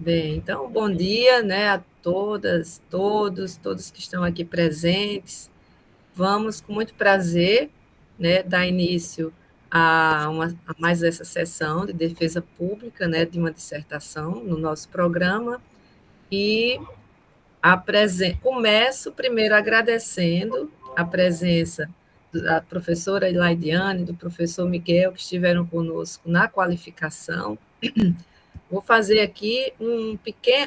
Bem, então, bom dia, né, a todas, todos que estão aqui presentes. Vamos, com muito prazer, né, dar início a mais essa sessão de defesa pública, né, de uma dissertação no nosso programa. E começo primeiro agradecendo a presença da professora Elaidiane, do professor Miguel, que estiveram conosco na qualificação. Vou fazer aqui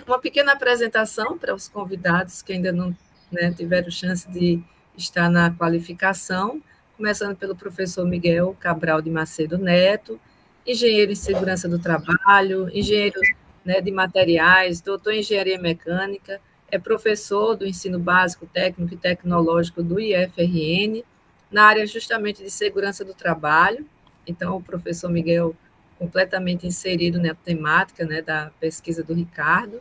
uma pequena apresentação para os convidados que ainda não, né, tiveram chance de estar na qualificação, começando pelo professor Miguel Cabral de Macedo Neto, engenheiro em segurança do trabalho, engenheiro, né, de materiais, doutor em engenharia mecânica, é professor do ensino básico, técnico e tecnológico do IFRN, na área justamente de segurança do trabalho. Então, o professor Miguel completamente inserido na temática, né, da pesquisa do Ricardo,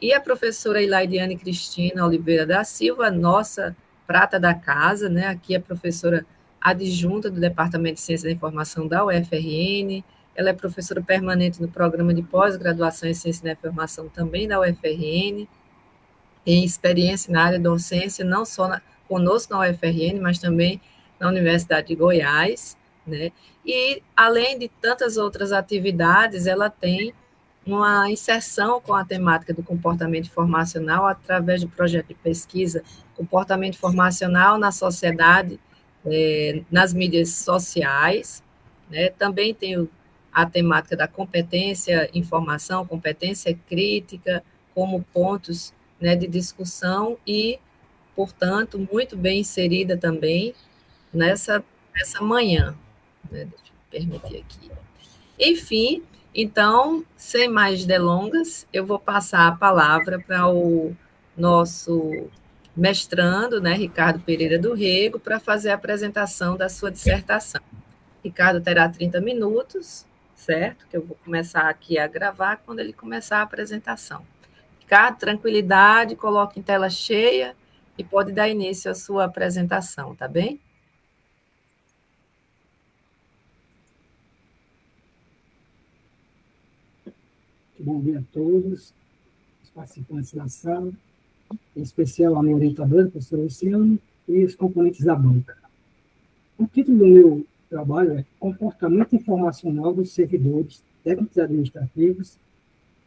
e a professora Ilaidiane Cristina Oliveira da Silva, nossa prata da casa, né, aqui é professora adjunta do Departamento de Ciência da Informação da UFRN, ela é professora permanente no programa de pós-graduação em Ciência da Informação também da UFRN, tem experiência na área de docência, não só conosco na UFRN, mas também na Universidade de Goiás, né? E, além de tantas outras atividades, ela tem uma inserção com a temática do comportamento informacional através do projeto de pesquisa Comportamento Informacional na Sociedade, nas mídias sociais, né? Também tem a temática da competência informação, competência crítica, como pontos, né, de discussão e, portanto, muito bem inserida também nessa manhã. Né? Deixa eu permitir aqui. Enfim, então, sem mais delongas, eu vou passar a palavra para o nosso mestrando, né, Ricardo Pereira do Rego, para fazer a apresentação da sua dissertação. Ricardo terá 30 minutos, certo? Que eu vou começar aqui a gravar quando ele começar a apresentação. Ricardo, tranquilidade, coloque em tela cheia e pode dar início à sua apresentação, tá bem? Bom dia a todos, os participantes da sala, em especial a minha orientadora, professora Luciano, e os componentes da banca. O título do meu trabalho é Comportamento Informacional dos Servidores Técnicos e Administrativos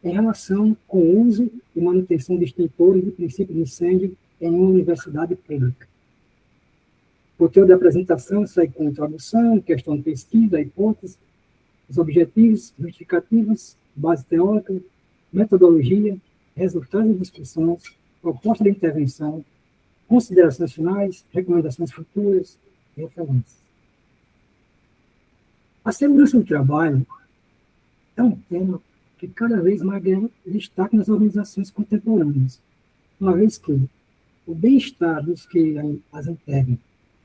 em relação com o uso e manutenção de extintores de princípio de incêndio em uma universidade pública. O roteiro da apresentação segue com introdução, questão de pesquisa, hipótese, os objetivos, justificativas, base teórica, metodologia, resultados de discussões, proposta de intervenção, considerações finais, recomendações futuras e referências. A segurança do trabalho é um tema que cada vez mais ganha destaque nas organizações contemporâneas, uma vez que o bem-estar dos que as integram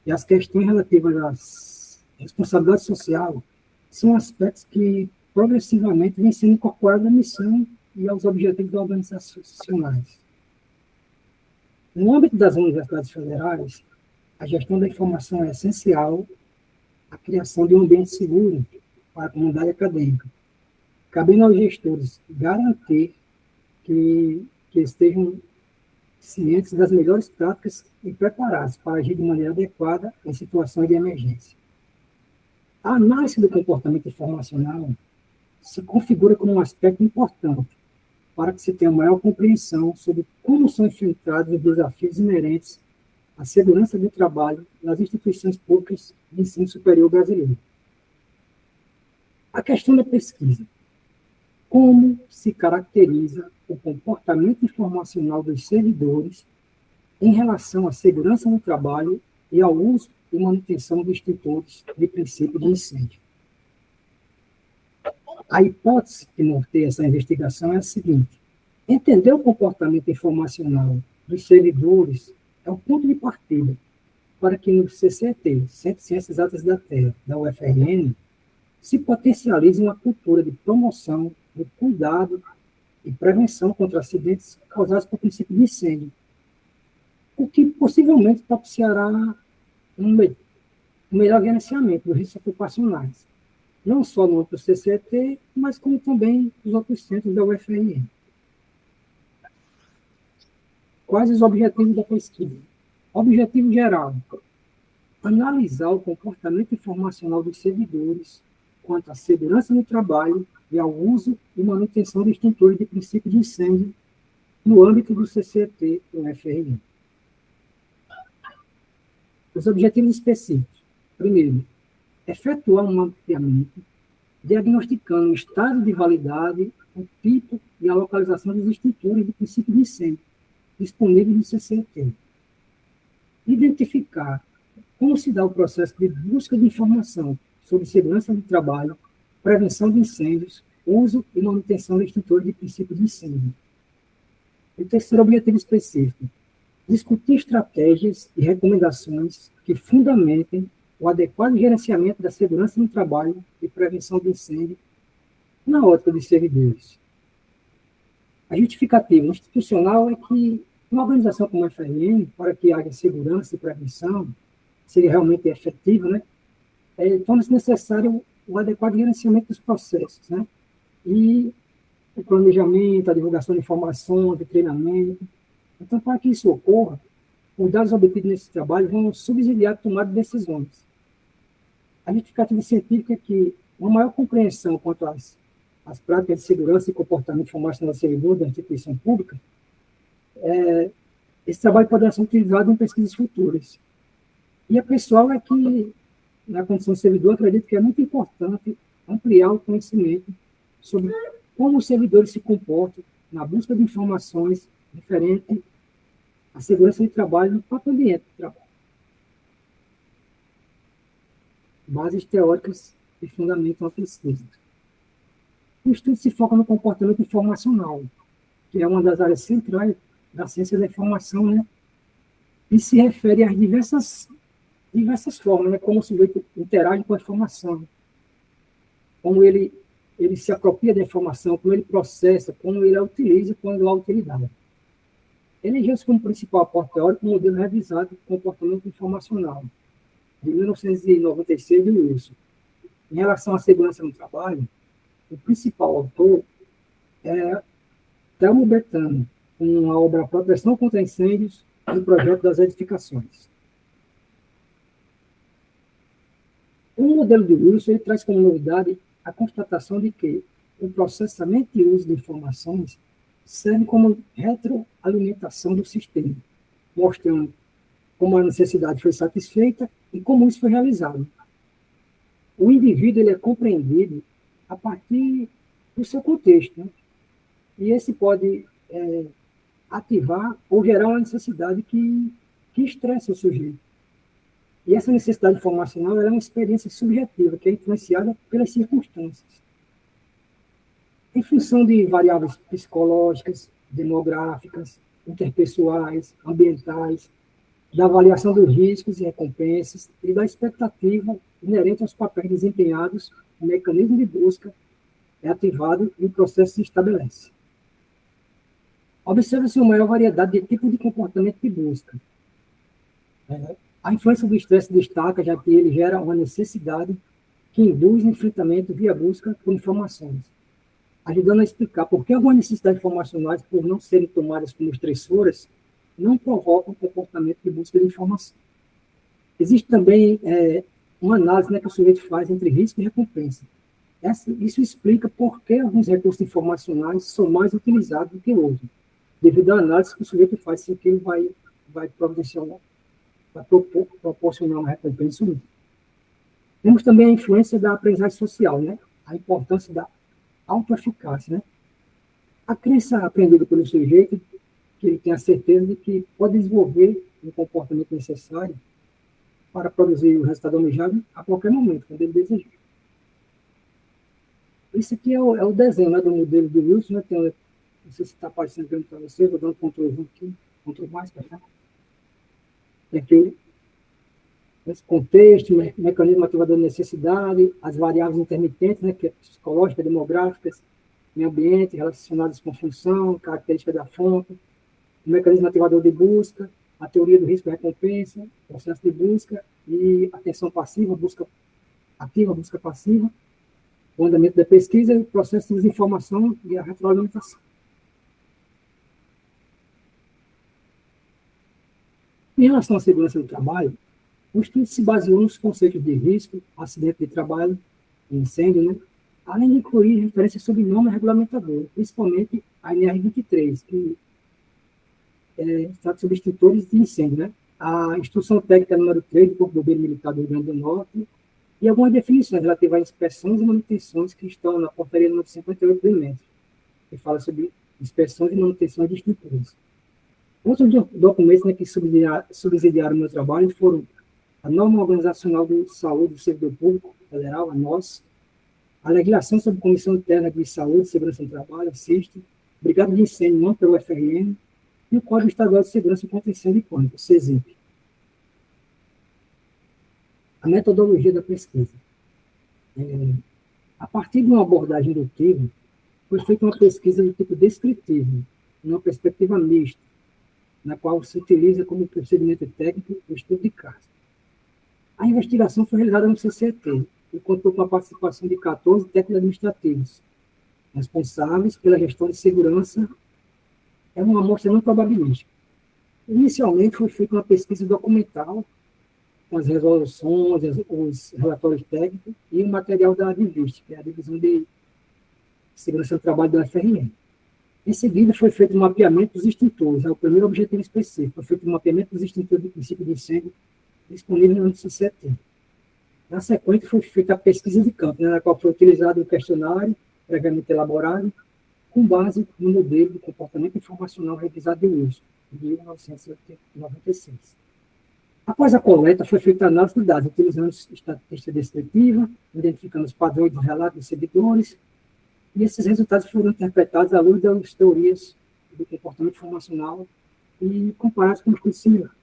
e as questões relativas à responsabilidade social são aspectos que progressivamente vêm sendo incorporados à missão e aos objetivos organizacionais. No âmbito das universidades federais, a gestão da informação é essencial à criação de um ambiente seguro para a comunidade acadêmica, cabendo aos gestores garantir que estejam cientes das melhores práticas e preparados para agir de maneira adequada em situações de emergência. A análise do comportamento informacional se configura como um aspecto importante para que se tenha maior compreensão sobre como são enfrentados os desafios inerentes à segurança do trabalho nas instituições públicas de ensino superior brasileiro. A questão da pesquisa. Como se caracteriza o comportamento informacional dos servidores em relação à segurança no trabalho e ao uso e manutenção de extintores de princípio de incêndio? A hipótese que norteia essa investigação é a seguinte: entender o comportamento informacional dos servidores é o ponto de partida para que no CCT, Centro de Ciências Exatas da Terra, da UFRN, se potencialize uma cultura de promoção do cuidado e prevenção contra acidentes causados por princípio de incêndio, o que possivelmente propiciará um melhor gerenciamento dos riscos ocupacionais, não só no outro CCT, mas como também nos outros centros da UFRN. Quais os objetivos da pesquisa? Objetivo geral: analisar o comportamento informacional dos servidores quanto à segurança no trabalho e ao uso e manutenção de extintores de princípio de incêndio no âmbito do CCT e do FRN. Os objetivos específicos. Primeiro, efetuar um mapeamento diagnosticando o estado de validade, o tipo e a localização dos extintores de princípio de incêndio disponíveis no CCT. Identificar como se dá o processo de busca de informação sobre segurança do trabalho, prevenção de incêndios, uso e manutenção de extintores de princípio de incêndio. E o terceiro objetivo específico: discutir estratégias e recomendações que fundamentem o adequado gerenciamento da segurança no trabalho e prevenção de incêndio na ótica dos servidores. A justificativa institucional é que uma organização como a FRN, para que haja segurança e prevenção, seja realmente efetiva, né, torna-se necessário o adequado gerenciamento dos processos, né, e o planejamento, a divulgação de informações, de treinamento. Então, para que isso ocorra, os dados obtidos nesse trabalho vão subsidiar a tomada de decisões. A justificativa científica é que uma maior compreensão quanto às práticas de segurança e comportamento informacional do servidor da instituição pública, esse trabalho poderá ser utilizado em pesquisas futuras. E a pessoal é que, na condição de servidor, acredito que é muito importante ampliar o conhecimento sobre como os servidores se comportam na busca de informações referentes à segurança de trabalho no próprio ambiente de trabalho. Bases teóricas que fundamentam a pesquisa. O estudo se foca no comportamento informacional, que é uma das áreas centrais da ciência da informação, né? E se refere às diversas formas, né? Como o sujeito interage com a informação, como ele se apropria da informação, como ele processa, como ele a utiliza quando há utilidade. Elegeu-se como principal aporte teórico o modelo revisado de comportamento informacional, de 1996, do Wilson. Em relação à segurança no trabalho, o principal autor é Telmo Betano, com a obra Proteção contra Incêndios e o Projeto das Edificações. O modelo de Wilson ele traz como novidade a constatação de que o processamento e uso de informações serve como retroalimentação do sistema, mostrando como a necessidade foi satisfeita e como isso foi realizado. O indivíduo ele é compreendido a partir do seu contexto, né? E esse pode ativar ou gerar uma necessidade que estressa o sujeito. E essa necessidade informacional ela é uma experiência subjetiva, que é influenciada pelas circunstâncias. Em função de variáveis psicológicas, demográficas, interpessoais, ambientais, da avaliação dos riscos e recompensas e da expectativa inerente aos papéis desempenhados, o mecanismo de busca é ativado e o processo se estabelece. Observa-se uma maior variedade de tipos de comportamento de busca. A influência do estresse destaca, já que ele gera uma necessidade que induz o enfrentamento via busca por informações, ajudando a explicar por que algumas necessidades informacionais, por não serem tomadas como estressoras, não provocam comportamento de busca de informação. Existe também uma análise, né, que o sujeito faz entre risco e recompensa. Isso explica por que alguns recursos informacionais são mais utilizados do que outros, devido à análise que o sujeito faz se ele vai proporcionar uma recompensa ou não. Temos também a influência da aprendizagem social, né? A importância da autoeficácia, né? A crença aprendida pelo sujeito, que ele tem a certeza de que pode desenvolver o comportamento necessário para produzir o resultado almejado a qualquer momento, quando ele desejar. Esse aqui é o desenho, né, do modelo de Wilson, né? Não sei se está aparecendo grande para você, vou dar um Ctrl aqui, Ctrl mais para cá. Aqui, esse contexto, mecanismo ativador de necessidade, as variáveis intermitentes, né, que é psicológicas, demográficas, meio ambiente, relacionadas com função, característica da fonte, o mecanismo ativador de busca, a teoria do risco e recompensa, processo de busca e atenção passiva, busca ativa, busca passiva, o andamento da pesquisa, o processo de desinformação e a retroalimentação. Em relação à segurança do trabalho, o estudo se baseou nos conceitos de risco, acidente de trabalho, incêndio, né? Além de incluir referências sobre normas regulamentadores, principalmente a NR23, que trata sobre extintores de incêndio, né? A Instrução Técnica número 3 do Corpo de Bombeiro Militar do Rio Grande do Norte, e algumas definições relativas a inspeções e manutenções que estão na portaria número 58 do INET, que fala sobre inspeções e manutenções de extintores. Outros documentos, né, que subsidiaram o meu trabalho foram a Norma Organizacional de Saúde do Servidor Público Federal, a NOS, a Legislação sobre Comissão Interna de Saúde e Segurança do Trabalho, a CIST, Brigada de Incêndio, não pelo FRN, e o Código Estadual de Segurança e Contenção de Pânico, o CESIP. A metodologia da pesquisa. A partir de uma abordagem indutiva, foi feita uma pesquisa de tipo descritivo, numa perspectiva mista, na qual se utiliza como procedimento técnico o estudo de caso. A investigação foi realizada no CCT e contou com a participação de 14 técnicos administrativos, responsáveis pela gestão de segurança. É uma amostra não probabilística. Inicialmente foi feita uma pesquisa documental, com as resoluções, os relatórios técnicos e o material da DIVIST, que é a Divisão de Segurança do Trabalho do FRN. Em seguida, foi feito um mapeamento dos extintores, é o primeiro objetivo específico, foi feito um mapeamento dos extintores do princípio de incêndio disponível no CCT. Na sequência, foi feita a pesquisa de campo, né, na qual foi utilizado o questionário previamente elaborado, com base no modelo de comportamento informacional revisado de uso, de 1996. Após a coleta, foi feita a análise de dados, utilizando estatística descritiva, identificando os padrões do relato dos servidores, e esses resultados foram interpretados à luz das teorias do comportamento informacional e comparados com estudos similares.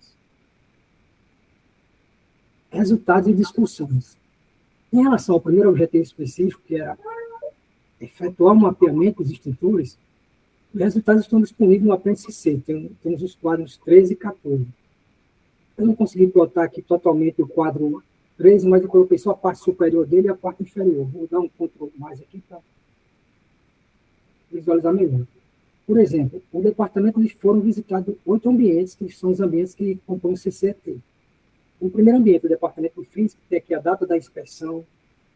Resultados e discussões. Em relação ao primeiro objetivo específico, que era efetuar um mapeamento dos extintores, os resultados estão disponíveis no apêndice C, temos os quadros 13 e 14. Eu não consegui plotar aqui totalmente o quadro 13, mas eu coloquei só a parte superior dele e a parte inferior. Vou dar um Ctrl mais aqui para visualizar melhor. Por exemplo, o departamento foram visitados 8 ambientes, que são os ambientes que compõem o CCT. O primeiro ambiente, o departamento de física, tem aqui a data da inspeção,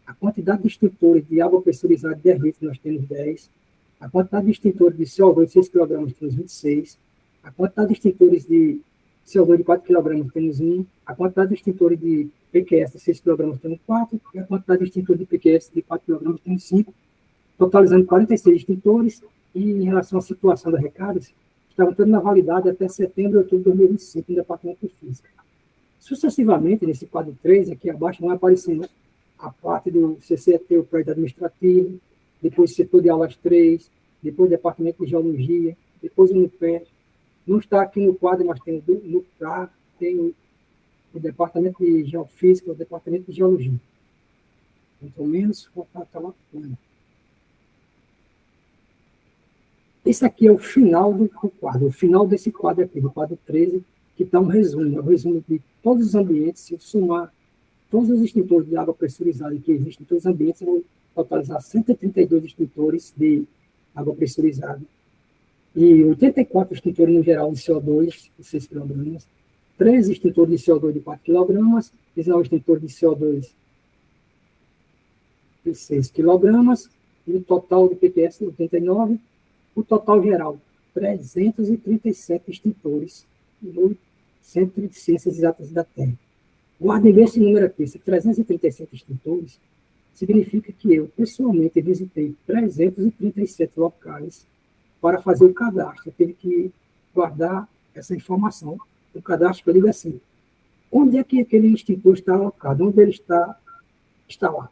a quantidade de extintores de água pressurizada de 10 litros, nós temos 10, a quantidade de extintores de CO2 de 6 kg, temos 26, a quantidade de extintores de CO2 de 4 kg, temos 1, a quantidade de extintores de PQS de 6 kg, temos 4, e a quantidade de extintores de PQS de 4 kg, temos 5, totalizando 46 extintores, e em relação à situação da recarga, estavam todos na validade até setembro e outubro de 2025 no Departamento de Física. Sucessivamente, nesse quadro 3, aqui abaixo, vão aparecendo a parte do CCT, o prédio administrativo, depois o setor de aulas 3, depois o Departamento de Geologia, depois o NUPE. Não está aqui no quadro, mas tem o NUPRA, tem o Departamento de Geofísica, o Departamento de Geologia. Muito menos, vou estar lá. Esse aqui é o final do quadro, o final desse quadro aqui, do quadro 13, que está um resumo, é o resumo de todos os ambientes. Se eu somar todos os extintores de água pressurizada que existem em todos os ambientes, eu vou totalizar 132 extintores de água pressurizada e 84 extintores no geral de CO2 de 6 kg, 13 extintores de CO2 de 4 kg, 19 extintores de CO2 de 6 kg, e o total de PQS 89, o total geral 337 extintores no Centro de Ciências Exatas da Terra. Guardem bem esse número aqui, esses 337 extintores, significa que eu, pessoalmente, visitei 337 locais para fazer o cadastro. Eu tive que guardar essa informação. O cadastro, que eu digo assim, onde é que aquele extintor está alocado? Onde ele está instalado?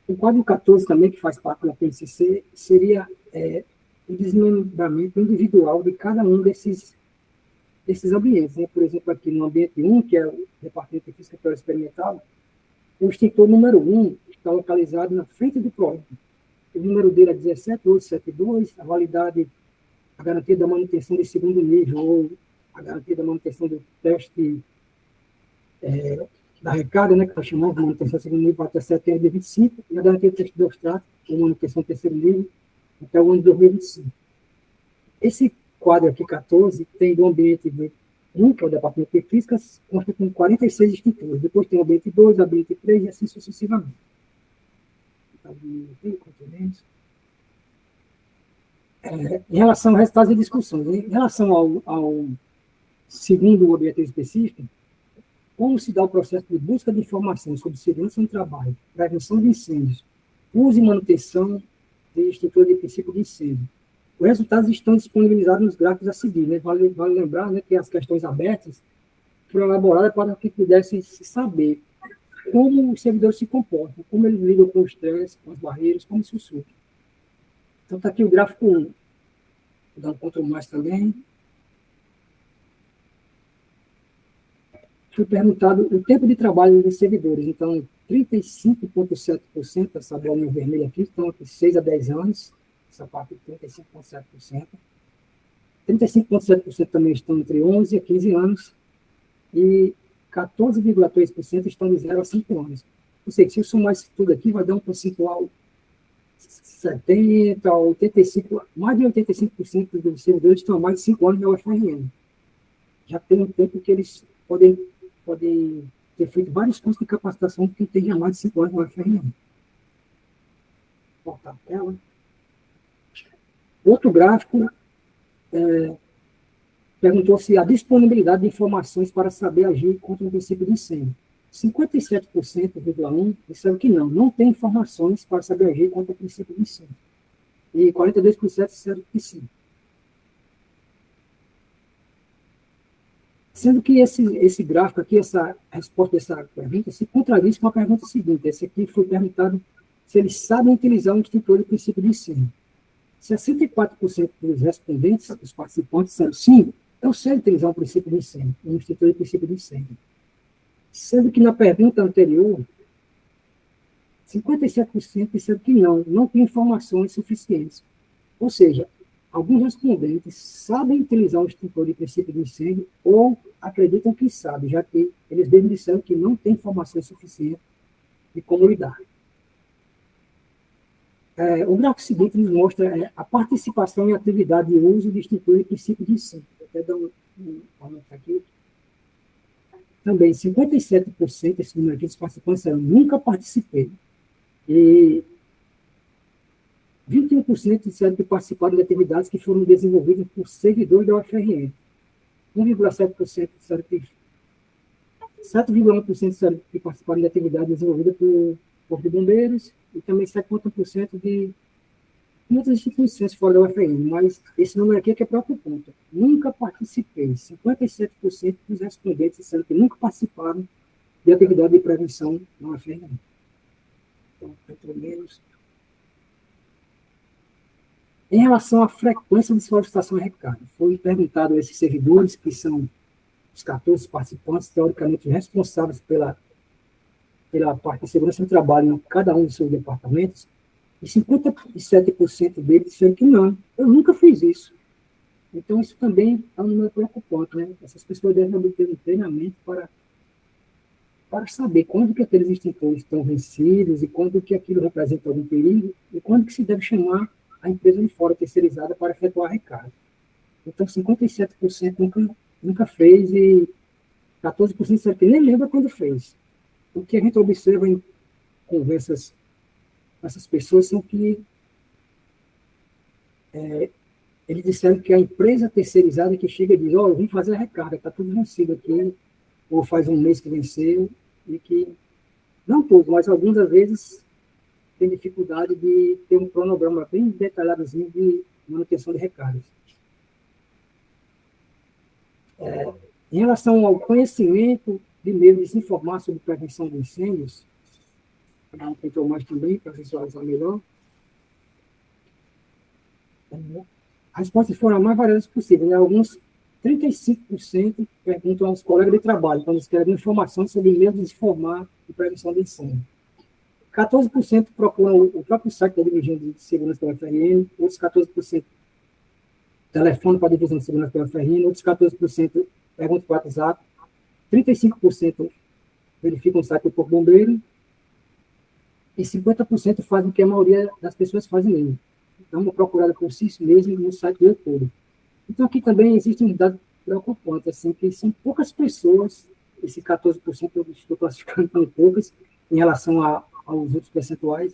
O quadro 14 também, que faz parte do PNCC, seria o desmembramento individual de cada um desses ambientes, né? Por exemplo, aqui no ambiente 1, que é o Departamento de Física Teórica Experimental, o extintor número 1 está localizado na frente do projeto. O número dele é 17872, a validade, a garantia da manutenção de segundo nível, ou a garantia da manutenção do teste da recarga, né, que nós chamamos de manutenção de segundo nível até setembro de 2025, e a garantia do teste de obstrato, ou manutenção de terceiro nível, até o ano de 2025. Esse quadro aqui, 14, tem do ambiente 1, que é o departamento de física, consta com 46 extintores. Depois tem o ambiente 2, o ambiente 3 e assim sucessivamente. Então, em relação a resultados e discussões, em relação ao segundo objetivo específico, como se dá o processo de busca de informações sobre segurança no trabalho, prevenção de incêndios, uso e manutenção de estrutura de princípio de incêndio. Os resultados estão disponibilizados nos gráficos a seguir. Né? Vale lembrar, né, que as questões abertas foram elaboradas para que pudesse se saber como os servidores se comportam, como eles lidam com o estresse, com as barreiras, como isso surge. Então, está aqui o gráfico 1. Vou dar um Ctrl mais também. Foi perguntado o tempo de trabalho dos servidores. Então, 35,7%, essa bolinha vermelha aqui, estão aqui 6 a 10 anos, essa parte 35,7%. 35,7% também estão entre 11 a 15 anos, e 14,3% estão de 0 a 5 anos. Ou seja, se eu somar isso tudo aqui, vai dar um percentual 70% a 85%, mais de 85% dos servidores estão há mais de 5 anos na UFRN. Já tem um tempo que eles podem ter feito vários cursos de capacitação que tem já mais de 5 anos na UFRN. Vou voltar a tela. Outro gráfico perguntou se a disponibilidade de informações para saber agir contra o princípio de incêndio. 57,1% disseram que não tem informações para saber agir contra o princípio de incêndio. E 42% disseram que sim. Sendo que esse gráfico aqui, essa resposta dessa pergunta, se contradiz com a pergunta seguinte. Esse aqui foi perguntado se eles sabem utilizar um extintor de princípio de incêndio. 64% dos respondentes, dos participantes, disseram sim, eu sei utilizar um princípio de incêndio, um extintor de princípio de incêndio. Sendo que na pergunta anterior, 57% disseram que não tem informações suficientes. Ou seja, alguns respondentes sabem utilizar o extintor de princípio de incêndio ou acreditam que sabem, já que eles mesmos disseram que não tem informações suficientes de como lidar. O gráfico seguinte nos mostra a participação em atividade de uso de extintor de princípio de incêndio. Vou até dar um anotar aqui. Também, 57% desse número aqui dos participantes disseram nunca participei. E 21% disseram que participaram de atividades que foram desenvolvidas por servidores da UFRN. 1,7% disseram que 7,1% disseram que participaram de atividades desenvolvidas por Corpo de Bombeiros e também 7,1% de outras instituições fora da UFRN. Mas esse número aqui é que é preocupante. Nunca participei. 57% dos respondentes disseram que nunca participaram de atividade de prevenção na UFRN. Então, pelo menos. Em relação à frequência de solicitação e recado, foi perguntado a esses servidores, que são os 14 participantes, teoricamente responsáveis pela parte de segurança do trabalho em cada um dos seus departamentos, e 57% deles disseram que não, eu nunca fiz isso. Então, isso também é um número preocupante, né? Essas pessoas devem obter um treinamento para saber quando que aqueles extintores estão vencidos e quando que aquilo representa algum perigo e quando que se deve chamar a empresa de fora terceirizada para efetuar a recarga. Então, 57% nunca fez e 14% disseram que nem lembra quando fez. O que a gente observa em conversas com essas pessoas são que eles disseram que a empresa terceirizada que chega e diz, eu vim fazer a recarga, está tudo vencido aqui, ou faz um mês que venceu, e que, não todos, mas algumas vezes tem dificuldade de ter um cronograma bem detalhadozinho de manutenção de recargas. Em relação ao conhecimento de meio de se informar sobre prevenção de incêndios, tentou mais também para visualizar melhor. As respostas foram as mais variadas possíveis. Né? Alguns 35% perguntam aos colegas de trabalho, quando eles querem informações sobre meios de se informar de prevenção de incêndio. 14% procuram o próprio site da Divisão de Segurança da UFRN, outros 14% telefone para a Divisão de Segurança da UFRN, outros 14% perguntam para o WhatsApp, 35% verificam o site do Corpo Bombeiro e 50% fazem o que a maioria das pessoas fazem mesmo. Então, uma procurada por si mesmo no site do YouTube. Então, aqui também existe um dado preocupante, assim, que são poucas pessoas, esse 14% eu estou classificando como poucas, em relação aos outros percentuais,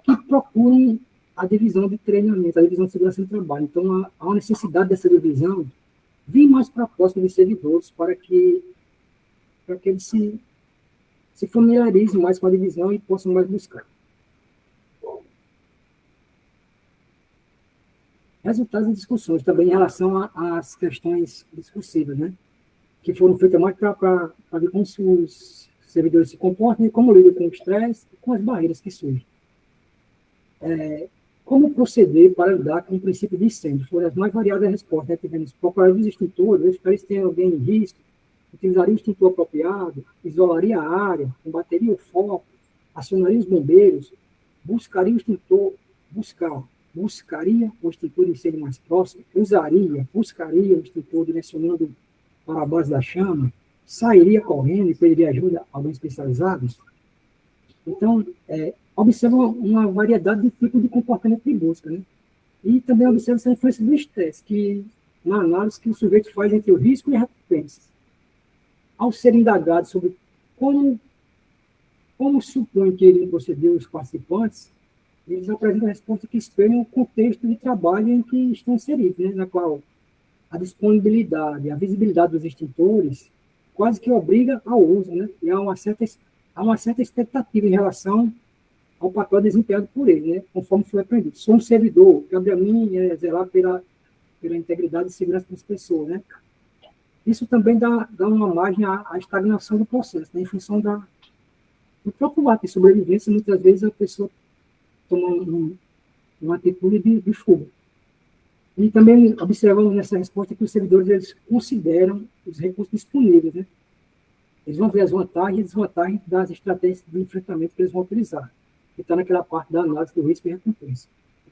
que procuram a divisão de treinamento, a divisão de segurança do trabalho. Então, há uma necessidade dessa divisão vir mais para a próxima dos servidores para que eles se familiarizem mais com a divisão e possam mais buscar. Resultados de discussões também em relação às questões discursivas, né? Que foram feitas mais para ver como os servidores se comportam e como lidam com o estresse e com as barreiras que surgem. Como proceder para lidar com o princípio de incêndio? Foram as mais variadas respostas, né? Tivemos procurar os extintores, ver se tem alguém em risco, utilizaria o extintor apropriado, isolaria a área, combateria o foco, acionaria os bombeiros, buscaria o extintor, buscaria o extintor de incêndio mais próximo, buscaria o extintor direcionando para a base da chama, sairia correndo e pediria ajuda a alguém especializados. Então, observa uma variedade de tipos de comportamento de busca, né? E também observa essa influência do estresse, que na análise que o sujeito faz entre o risco e a recompensa. Ao ser indagado sobre como supõe que ele procedeu os participantes, eles apresentam a resposta que espelham o contexto de trabalho em que estão inseridos, né? Na qual a disponibilidade, a visibilidade dos extintores quase que obriga ao uso, né? E há uma certa expectativa em relação ao papel desempenhado por ele, né? Conforme foi aprendido. Sou um servidor, cabe a mim zelar pela integridade e segurança das pessoas, né? Isso também dá uma margem à estagnação do processo, né? Em função do próprio ato de sobrevivência, muitas vezes a pessoa toma uma atitude de fuga. E também observamos nessa resposta que os servidores eles consideram os recursos disponíveis, né? Eles vão ver as vantagens e desvantagens das estratégias de enfrentamento que eles vão utilizar. Que está naquela parte da análise do risco e recompensa.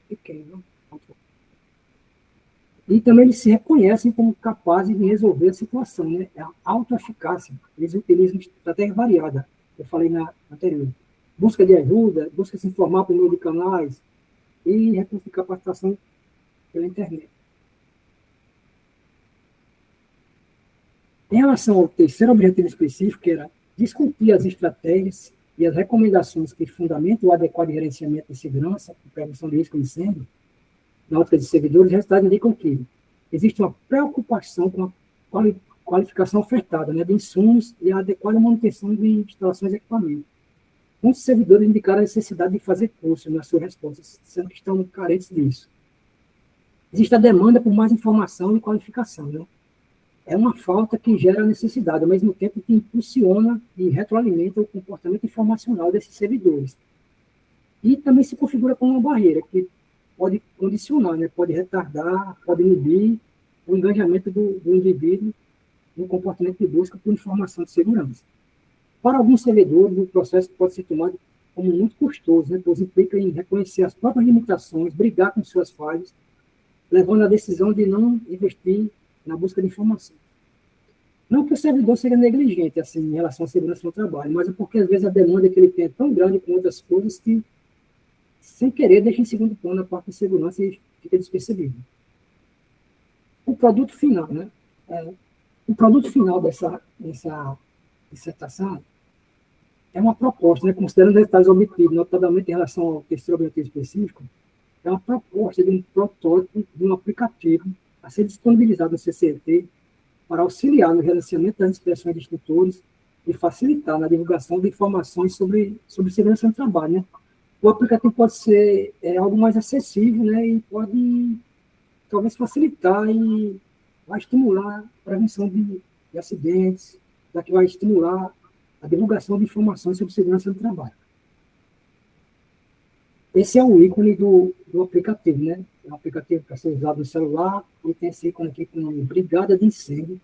Pequeno. E também eles se reconhecem como capazes de resolver a situação, né? É a autoeficácia. Eles utilizam estratégia variada, eu falei na anterior. Busca de ajuda, busca se informar por meio de canais e recurso de capacitação pela internet. Em relação ao terceiro objetivo específico, que era discutir as estratégias e as recomendações que fundamentam o adequado gerenciamento de segurança e prevenção de risco de incêndio, na ótica de servidores, os resultados indicam que existe uma preocupação com a qualificação ofertada, né, de insumos e a adequada manutenção de instalações e equipamentos. Muitos servidores indicaram a necessidade de fazer curso nas suas respostas, sendo que estão carentes disso. Existe a demanda por mais informação e qualificação, né? É uma falta que gera a necessidade, ao mesmo tempo que impulsiona e retroalimenta o comportamento informacional desses servidores. E também se configura como uma barreira, que pode condicionar, né? Pode retardar, pode inibir o engajamento do indivíduo no comportamento de busca por informação de segurança. Para alguns servidores, o processo pode ser tomado como muito custoso, né? Pois implica em reconhecer as próprias limitações, brigar com suas falhas, levando à decisão de não investir na busca de informação. Não que o servidor seja negligente assim, em relação à segurança no trabalho, mas é porque às vezes a demanda que ele tem é tão grande com outras coisas que, sem querer, deixa em segundo plano a parte de segurança e fica despercebido. O produto final, né? O produto final dessa dissertação é uma proposta, né? Considerando os detalhes obtidos, notadamente em relação ao terceiro objetivo específico, é uma proposta de um protótipo de um aplicativo a ser disponibilizado no CCT para auxiliar no gerenciamento das inspeções de instrutores e facilitar na divulgação de informações sobre segurança no trabalho, né? O aplicativo pode ser algo mais acessível, né? E pode, talvez, facilitar e vai estimular a prevenção de acidentes, que vai estimular a divulgação de informações sobre segurança no trabalho. Esse é o ícone do aplicativo, né? É um aplicativo para ser usado no celular e tem esse ícone aqui com o nome Brigada de Incêndio,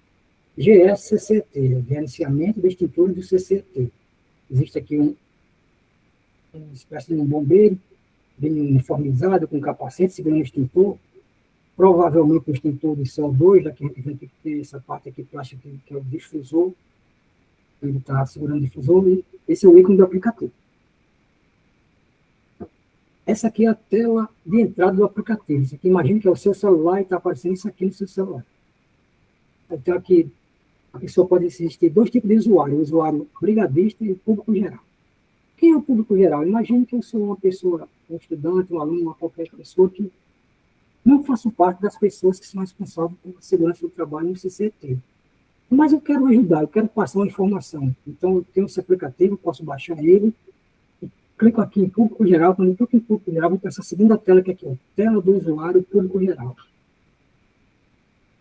GSCCT, Gerenciamento de Extintores do CCT. Existe aqui uma espécie de um bombeiro, bem uniformizado, com capacete, segurando o extintor, provavelmente um extintor de CO2, daqui a gente vai ter que ter essa parte aqui plástica que é o difusor, ele está segurando o difusor, e esse é o ícone do aplicativo. Essa aqui é a tela de entrada do aplicativo. Isso aqui, imagine que é o seu celular e está aparecendo isso aqui no seu celular. Então, aqui, a pessoa pode existir dois tipos de usuário: o usuário brigadista e o público geral. Quem é o público geral? Imagine que eu sou uma pessoa, um estudante, um aluno, uma qualquer pessoa que não faço parte das pessoas que são responsáveis pela segurança do trabalho no CCT. Mas eu quero ajudar, eu quero passar uma informação. Então, eu tenho esse aplicativo, posso baixar ele, clico aqui em público geral. Quando eu clico em público geral, vou para essa segunda tela que é aqui, ó, tela do usuário público geral.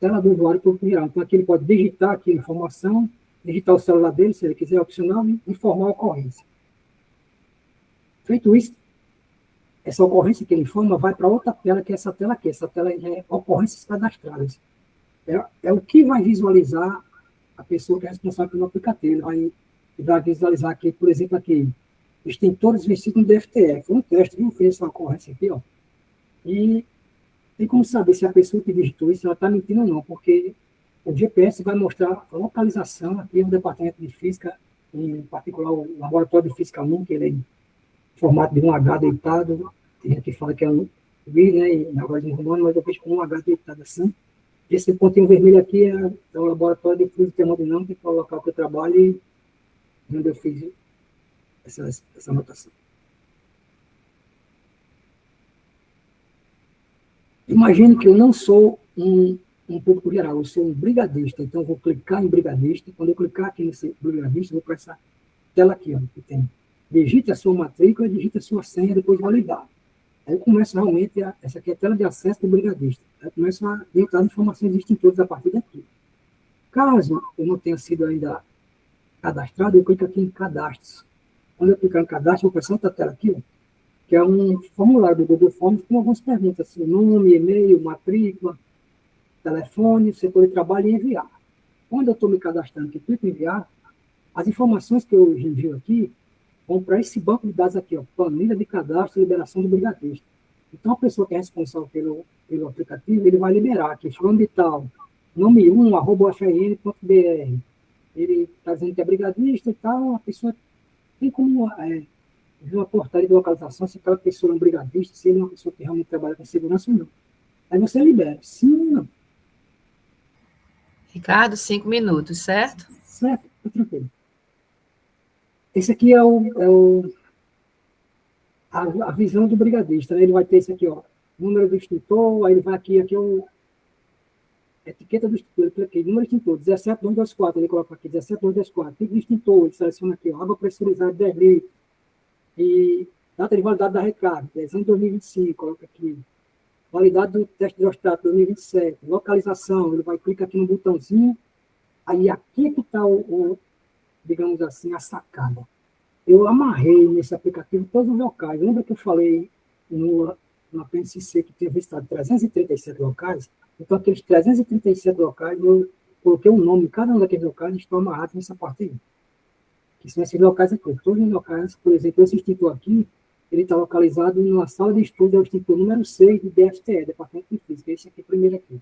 Tela do usuário público geral. Então, aqui ele pode digitar aqui a informação, digitar o celular dele, se ele quiser, é opcional, e informar a ocorrência. Feito isso, essa ocorrência que ele informa vai para outra tela, que é essa tela aqui. Essa tela é ocorrências cadastradas. É o que vai visualizar a pessoa que é responsável pelo aplicativo. Ele vai visualizar aqui, por exemplo, aqui, extintores vencidos no DFTE. Foi um teste, viu? Fez essa ocorrência aqui, ó. E tem como saber se a pessoa que digitou isso, ela está mentindo ou não, porque o GPS vai mostrar a localização aqui no departamento de física, em particular o laboratório de física 1, que ele é em formato de um H deitado. Tem gente que fala que é um V, né, em algoritmo romano, mas eu vejo com um H deitado assim. Esse pontinho vermelho aqui é o laboratório de física termodinâmica, que é o local que eu trabalho e onde eu fiz essa anotação. Imagine que eu não sou um público geral, eu sou um brigadista. Então, eu vou clicar em brigadista. Quando eu clicar aqui nesse brigadista, eu vou para essa tela aqui, ó, que tem digite a sua matrícula, digite a sua senha, depois validar. Aí começa realmente, essa aqui é a tela de acesso do brigadista. Aí começa a entrar informações distintivas a partir daqui. Caso eu não tenha sido ainda cadastrado, eu clico aqui em cadastros. Quando eu clicar em cadastro, eu vou para outra tela aqui, ó, que é um formulário do Google Forms com algumas perguntas, assim, nome, e-mail, matrícula, telefone, setor de trabalho e enviar. Quando eu estou me cadastrando, que clico em enviar, as informações que eu envio aqui vão para esse banco de dados aqui, ó, planilha de cadastro e liberação do brigadista. Então, a pessoa que é responsável pelo aplicativo, ele vai liberar aqui, fulano de tal, nome 1, @fn.br. Ele está dizendo que é brigadista e tal, a pessoa tem como ver uma portaria de localização, se aquela pessoa é um brigadista, se ele é uma pessoa que realmente trabalha com segurança ou não. Aí você libera, sim ou não. Ricardo, 5 minutos, certo? Certo, tá tranquilo. Esse aqui é a visão do brigadista, né? Ele vai ter esse aqui, ó, número do extintor, aí ele vai aqui etiqueta do extintor, ele clica aqui, número de extintor, 17224, ele coloca aqui, 17224, tipo de extintor, ele seleciona aqui, ó, água pressurizada, 10 litros, e data de validade da recarga, dezembro de 2025, coloca aqui, validade do teste de hidrostato, 2027, localização, ele vai clicar aqui no botãozinho, aí aqui é que está digamos assim, a sacada. Eu amarrei nesse aplicativo todos os locais. Lembra que eu falei no APNCC que tinha visitado 337 locais? Então, aqueles 337 locais, eu coloquei um nome em cada um daqueles locais e estou amarrado nessa parte aí. Que são esses locais aqui. Todos os locais, por exemplo, esse instituto aqui, ele está localizado na sala de estudo, é o instituto número 6 do DFTE, Departamento de Física. Esse aqui, primeiro aqui.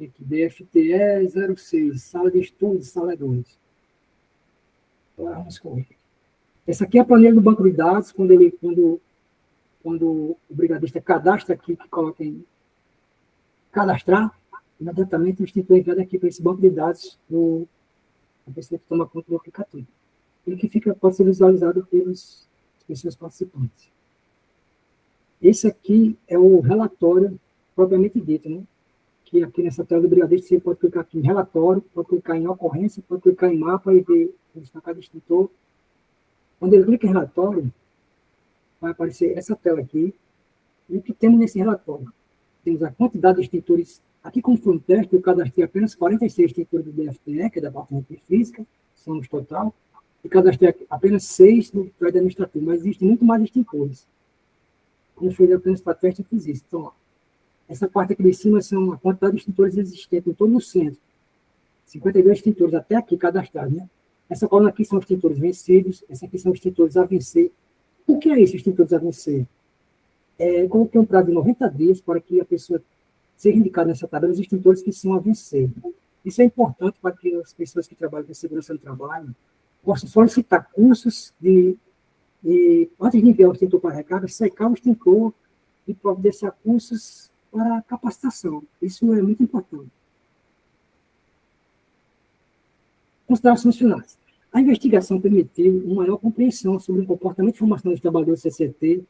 Aqui, DFTE 06, sala de estudo, sala 2. Vamos correr. Essa aqui é a planilha do banco de dados, quando o brigadista cadastra aqui, que coloca em cadastrar, imediatamente o instituto é enviado aqui para esse banco de dados a pessoa que toma conta do aplicativo. E que pode ser visualizado pelas pessoas participantes. Esse aqui é o relatório propriamente dito, né? Que aqui nessa tela do brigadista você pode clicar aqui em relatório, pode clicar em ocorrência, pode clicar em mapa e ver onde está cada extintor. Quando ele clica em relatório, vai aparecer essa tela aqui. E o que temos nesse relatório? Temos a quantidade de extintores. Aqui, como foi um teste, eu cadastrei apenas 46 extintores do DFTE, que é Departamento de Física, somos total, e cadastrei apenas 6 no prédio administrativo, mas existem muito mais extintores. Como foi apenas para teste, eu fiz isso. Então, ó, essa parte aqui de cima são a quantidade de extintores existentes em todo o centro. 52 extintores até aqui cadastrados, né? Essa coluna aqui são extintores vencidos, essa aqui são extintores a vencer. O que é isso, extintores a vencer? Eu coloquei um prazo de 90 dias para que a pessoa seja indicada nessa tabela os extintores que são a vencer. Isso é importante para que as pessoas que trabalham com segurança do trabalho possam solicitar cursos de e antes de enviar o extintor para a recarga, secar o extintor e providenciar cursos para capacitação. Isso é muito importante. Considerações finais. A investigação permitiu uma maior compreensão sobre o comportamento e formação dos trabalhadores do CCT.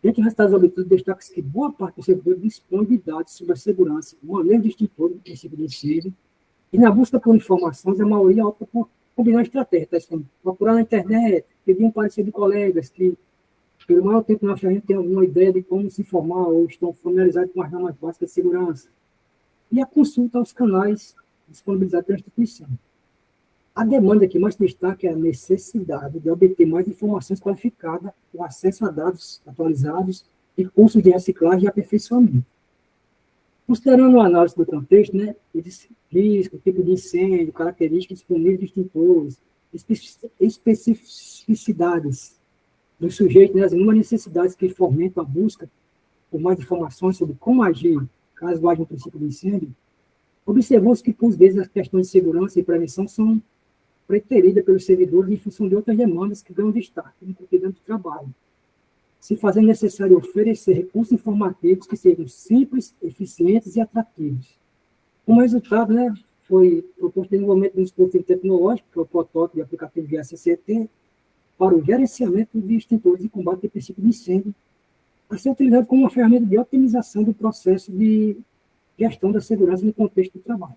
Dentre os resultados obtidos, destaca-se que boa parte dos servidores dispõe de dados sobre a segurança, o manejo de extintor do princípio de incêndio, e na busca por informações, a maioria opta por combinar estratégias, como procurar na internet, pedir um parecer de colegas que, pelo maior tempo na frente, têm alguma ideia de como se informar ou estão familiarizados com as normas básicas de segurança, e a consulta aos canais disponibilizados pela instituição. A demanda que mais destaca é a necessidade de obter mais informações qualificadas, o acesso a dados atualizados e cursos de reciclagem e aperfeiçoamento. Considerando a análise do contexto, né, risco, tipo de incêndio, características disponíveis de extintores, especificidades do sujeito, né, as inúmeras necessidades que fomentam a busca por mais informações sobre como agir caso haja um princípio de incêndio, observou-se que, por vezes, as questões de segurança e prevenção são preterida pelos servidores em função de outras demandas que ganham destaque no cotidiano de trabalho, se fazendo necessário oferecer recursos informativos que sejam simples, eficientes e atrativos. Como resultado, né, foi proposto o desenvolvimento de um dispositivo tecnológico, que é o protótipo de aplicativo de SCT, para o gerenciamento de extintores e combate ao princípio de incêndio, a ser utilizado como uma ferramenta de otimização do processo de gestão da segurança no contexto do trabalho.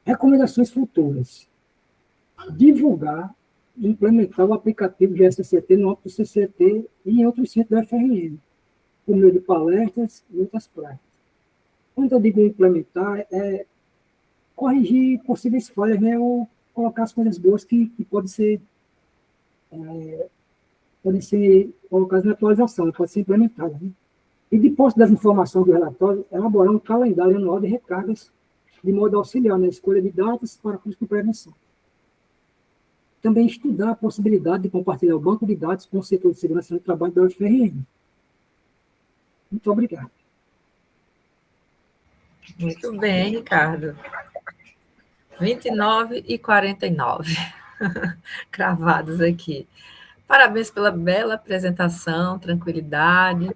Recomendações futuras. Divulgar e implementar o aplicativo de SCT no âmbito do CCT e em outros centros da FRN, por meio de palestras e outras práticas. Quando eu digo implementar, é corrigir possíveis falhas, né, ou colocar as coisas boas que podem ser colocadas na atualização, pode ser implementada. Né? E depois das informações do relatório, elaborar um calendário anual de recargas de modo a auxiliar na escolha de datas para curso de prevenção. Também estudar a possibilidade de compartilhar o banco de dados com o setor de segurança do trabalho da UFRN. Muito obrigado. Muito bem, Ricardo. 29 e 49. Cravados aqui. Parabéns pela bela apresentação, tranquilidade,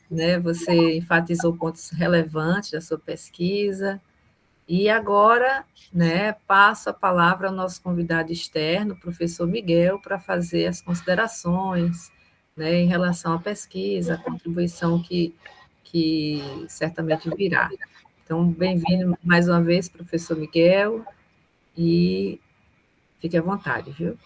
né? Você enfatizou pontos relevantes da sua pesquisa. E agora, né, passo a palavra ao nosso convidado externo, o professor Miguel, para fazer as considerações, né, em relação à pesquisa, a contribuição que certamente virá. Então, bem-vindo mais uma vez, professor Miguel, e fique à vontade, viu?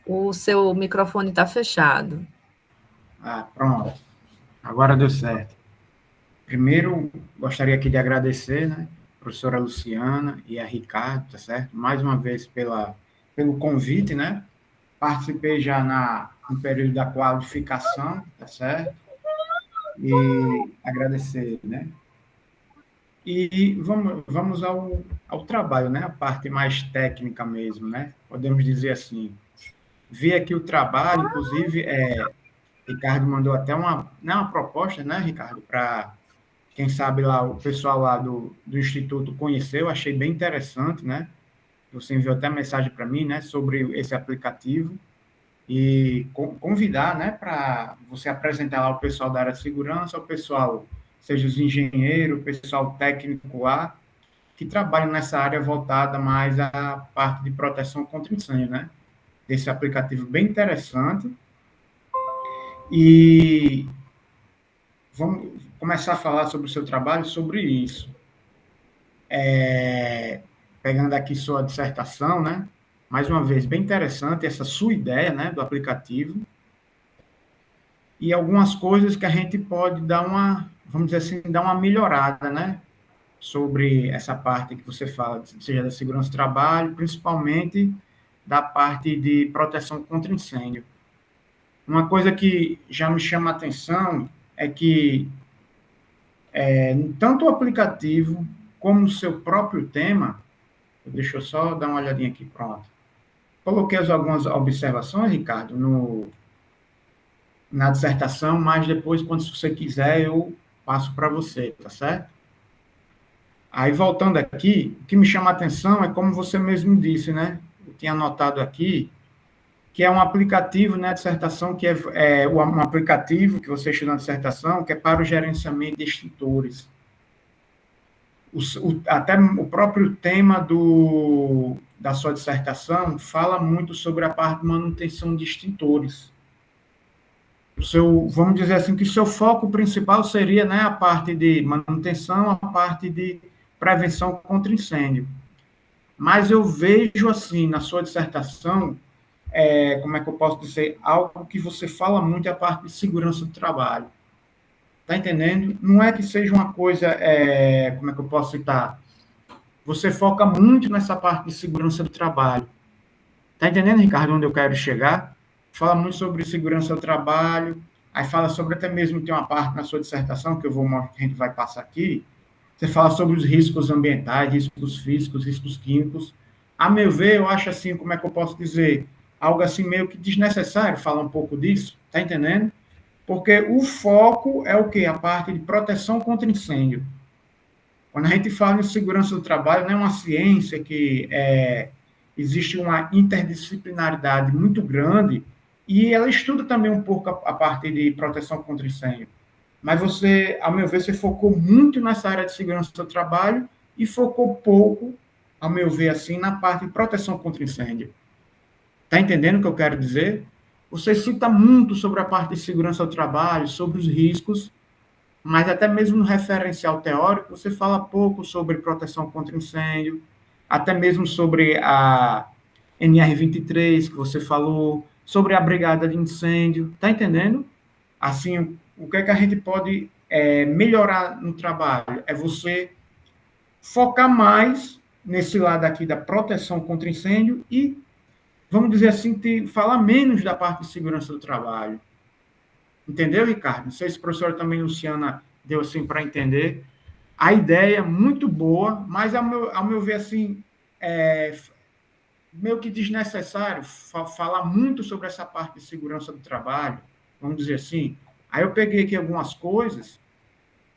O seu microfone está fechado. Pronto. Agora deu certo. Primeiro, gostaria aqui de agradecer, né, a professora Luciana e a Ricardo, tá certo? Mais uma vez pelo convite, né? Participei já no período da qualificação, tá certo? E agradecer, né? E vamos ao trabalho, né? A parte mais técnica mesmo, né? Podemos dizer assim. Vi aqui o trabalho, inclusive, Ricardo mandou até uma proposta, né, Ricardo, para, quem sabe, lá o pessoal lá do Instituto conheceu, achei bem interessante, né? Você enviou até mensagem para mim, né, sobre esse aplicativo, e convidar, né, para você apresentar lá o pessoal da área de segurança, o pessoal, seja os engenheiros, o pessoal técnico lá, que trabalham nessa área voltada mais à parte de proteção contra incêndio, né? Esse aplicativo bem interessante. E vamos começar a falar sobre o seu trabalho, sobre isso. Pegando aqui sua dissertação, né? Mais uma vez, bem interessante essa sua ideia, né, do aplicativo. E algumas coisas que a gente pode vamos dizer assim, dar uma melhorada, né? Sobre essa parte que você fala, seja da segurança do trabalho, principalmente da parte de proteção contra incêndio. Uma coisa que já me chama a atenção é que tanto o aplicativo como o seu próprio tema, deixa eu só dar uma olhadinha aqui, pronto. Coloquei algumas observações, Ricardo, na dissertação, mas depois, quando você quiser, eu passo para você, tá certo? Aí, voltando aqui, o que me chama a atenção é como você mesmo disse, né? Eu tinha anotado aqui, que é um aplicativo, né, dissertação, que é um aplicativo que você estuda na dissertação, que é para o gerenciamento de extintores. Até o próprio tema da sua dissertação fala muito sobre a parte de manutenção de extintores. Vamos dizer assim, que o seu foco principal seria, né, a parte de manutenção, a parte de prevenção contra incêndio. Mas eu vejo, assim, na sua dissertação, como é que eu posso dizer, algo que você fala muito é a parte de segurança do trabalho. Está entendendo? Não é que seja uma coisa, como é que eu posso citar? Você foca muito nessa parte de segurança do trabalho. Está entendendo, Ricardo, onde eu quero chegar? Fala muito sobre segurança do trabalho, aí fala sobre até mesmo, tem uma parte na sua dissertação, que a gente vai passar aqui, você fala sobre os riscos ambientais, riscos físicos, riscos químicos. A meu ver, eu acho assim, como é que eu posso dizer? Algo assim meio que desnecessário falar um pouco disso, está entendendo? Porque o foco é o quê? A parte de proteção contra incêndio. Quando a gente fala em segurança do trabalho, não é uma ciência que existe uma interdisciplinaridade muito grande e ela estuda também um pouco a parte de proteção contra incêndio. Mas você, ao meu ver, você focou muito nessa área de segurança do trabalho e focou pouco, ao meu ver, assim, na parte de proteção contra incêndio. Está entendendo o que eu quero dizer? Você cita muito sobre a parte de segurança do trabalho, sobre os riscos, mas até mesmo no referencial teórico, você fala pouco sobre proteção contra incêndio, até mesmo sobre a NR23, que você falou, sobre a brigada de incêndio, tá entendendo? Assim, o que é que a gente pode melhorar no trabalho? É você focar mais nesse lado aqui da proteção contra incêndio e, vamos dizer assim, falar menos da parte de segurança do trabalho. Entendeu, Ricardo? Não sei se a professora também, Luciana, deu assim para entender. A ideia é muito boa, mas, ao meu ver, assim, meio que desnecessário falar muito sobre essa parte de segurança do trabalho, vamos dizer assim. Aí eu peguei aqui algumas coisas,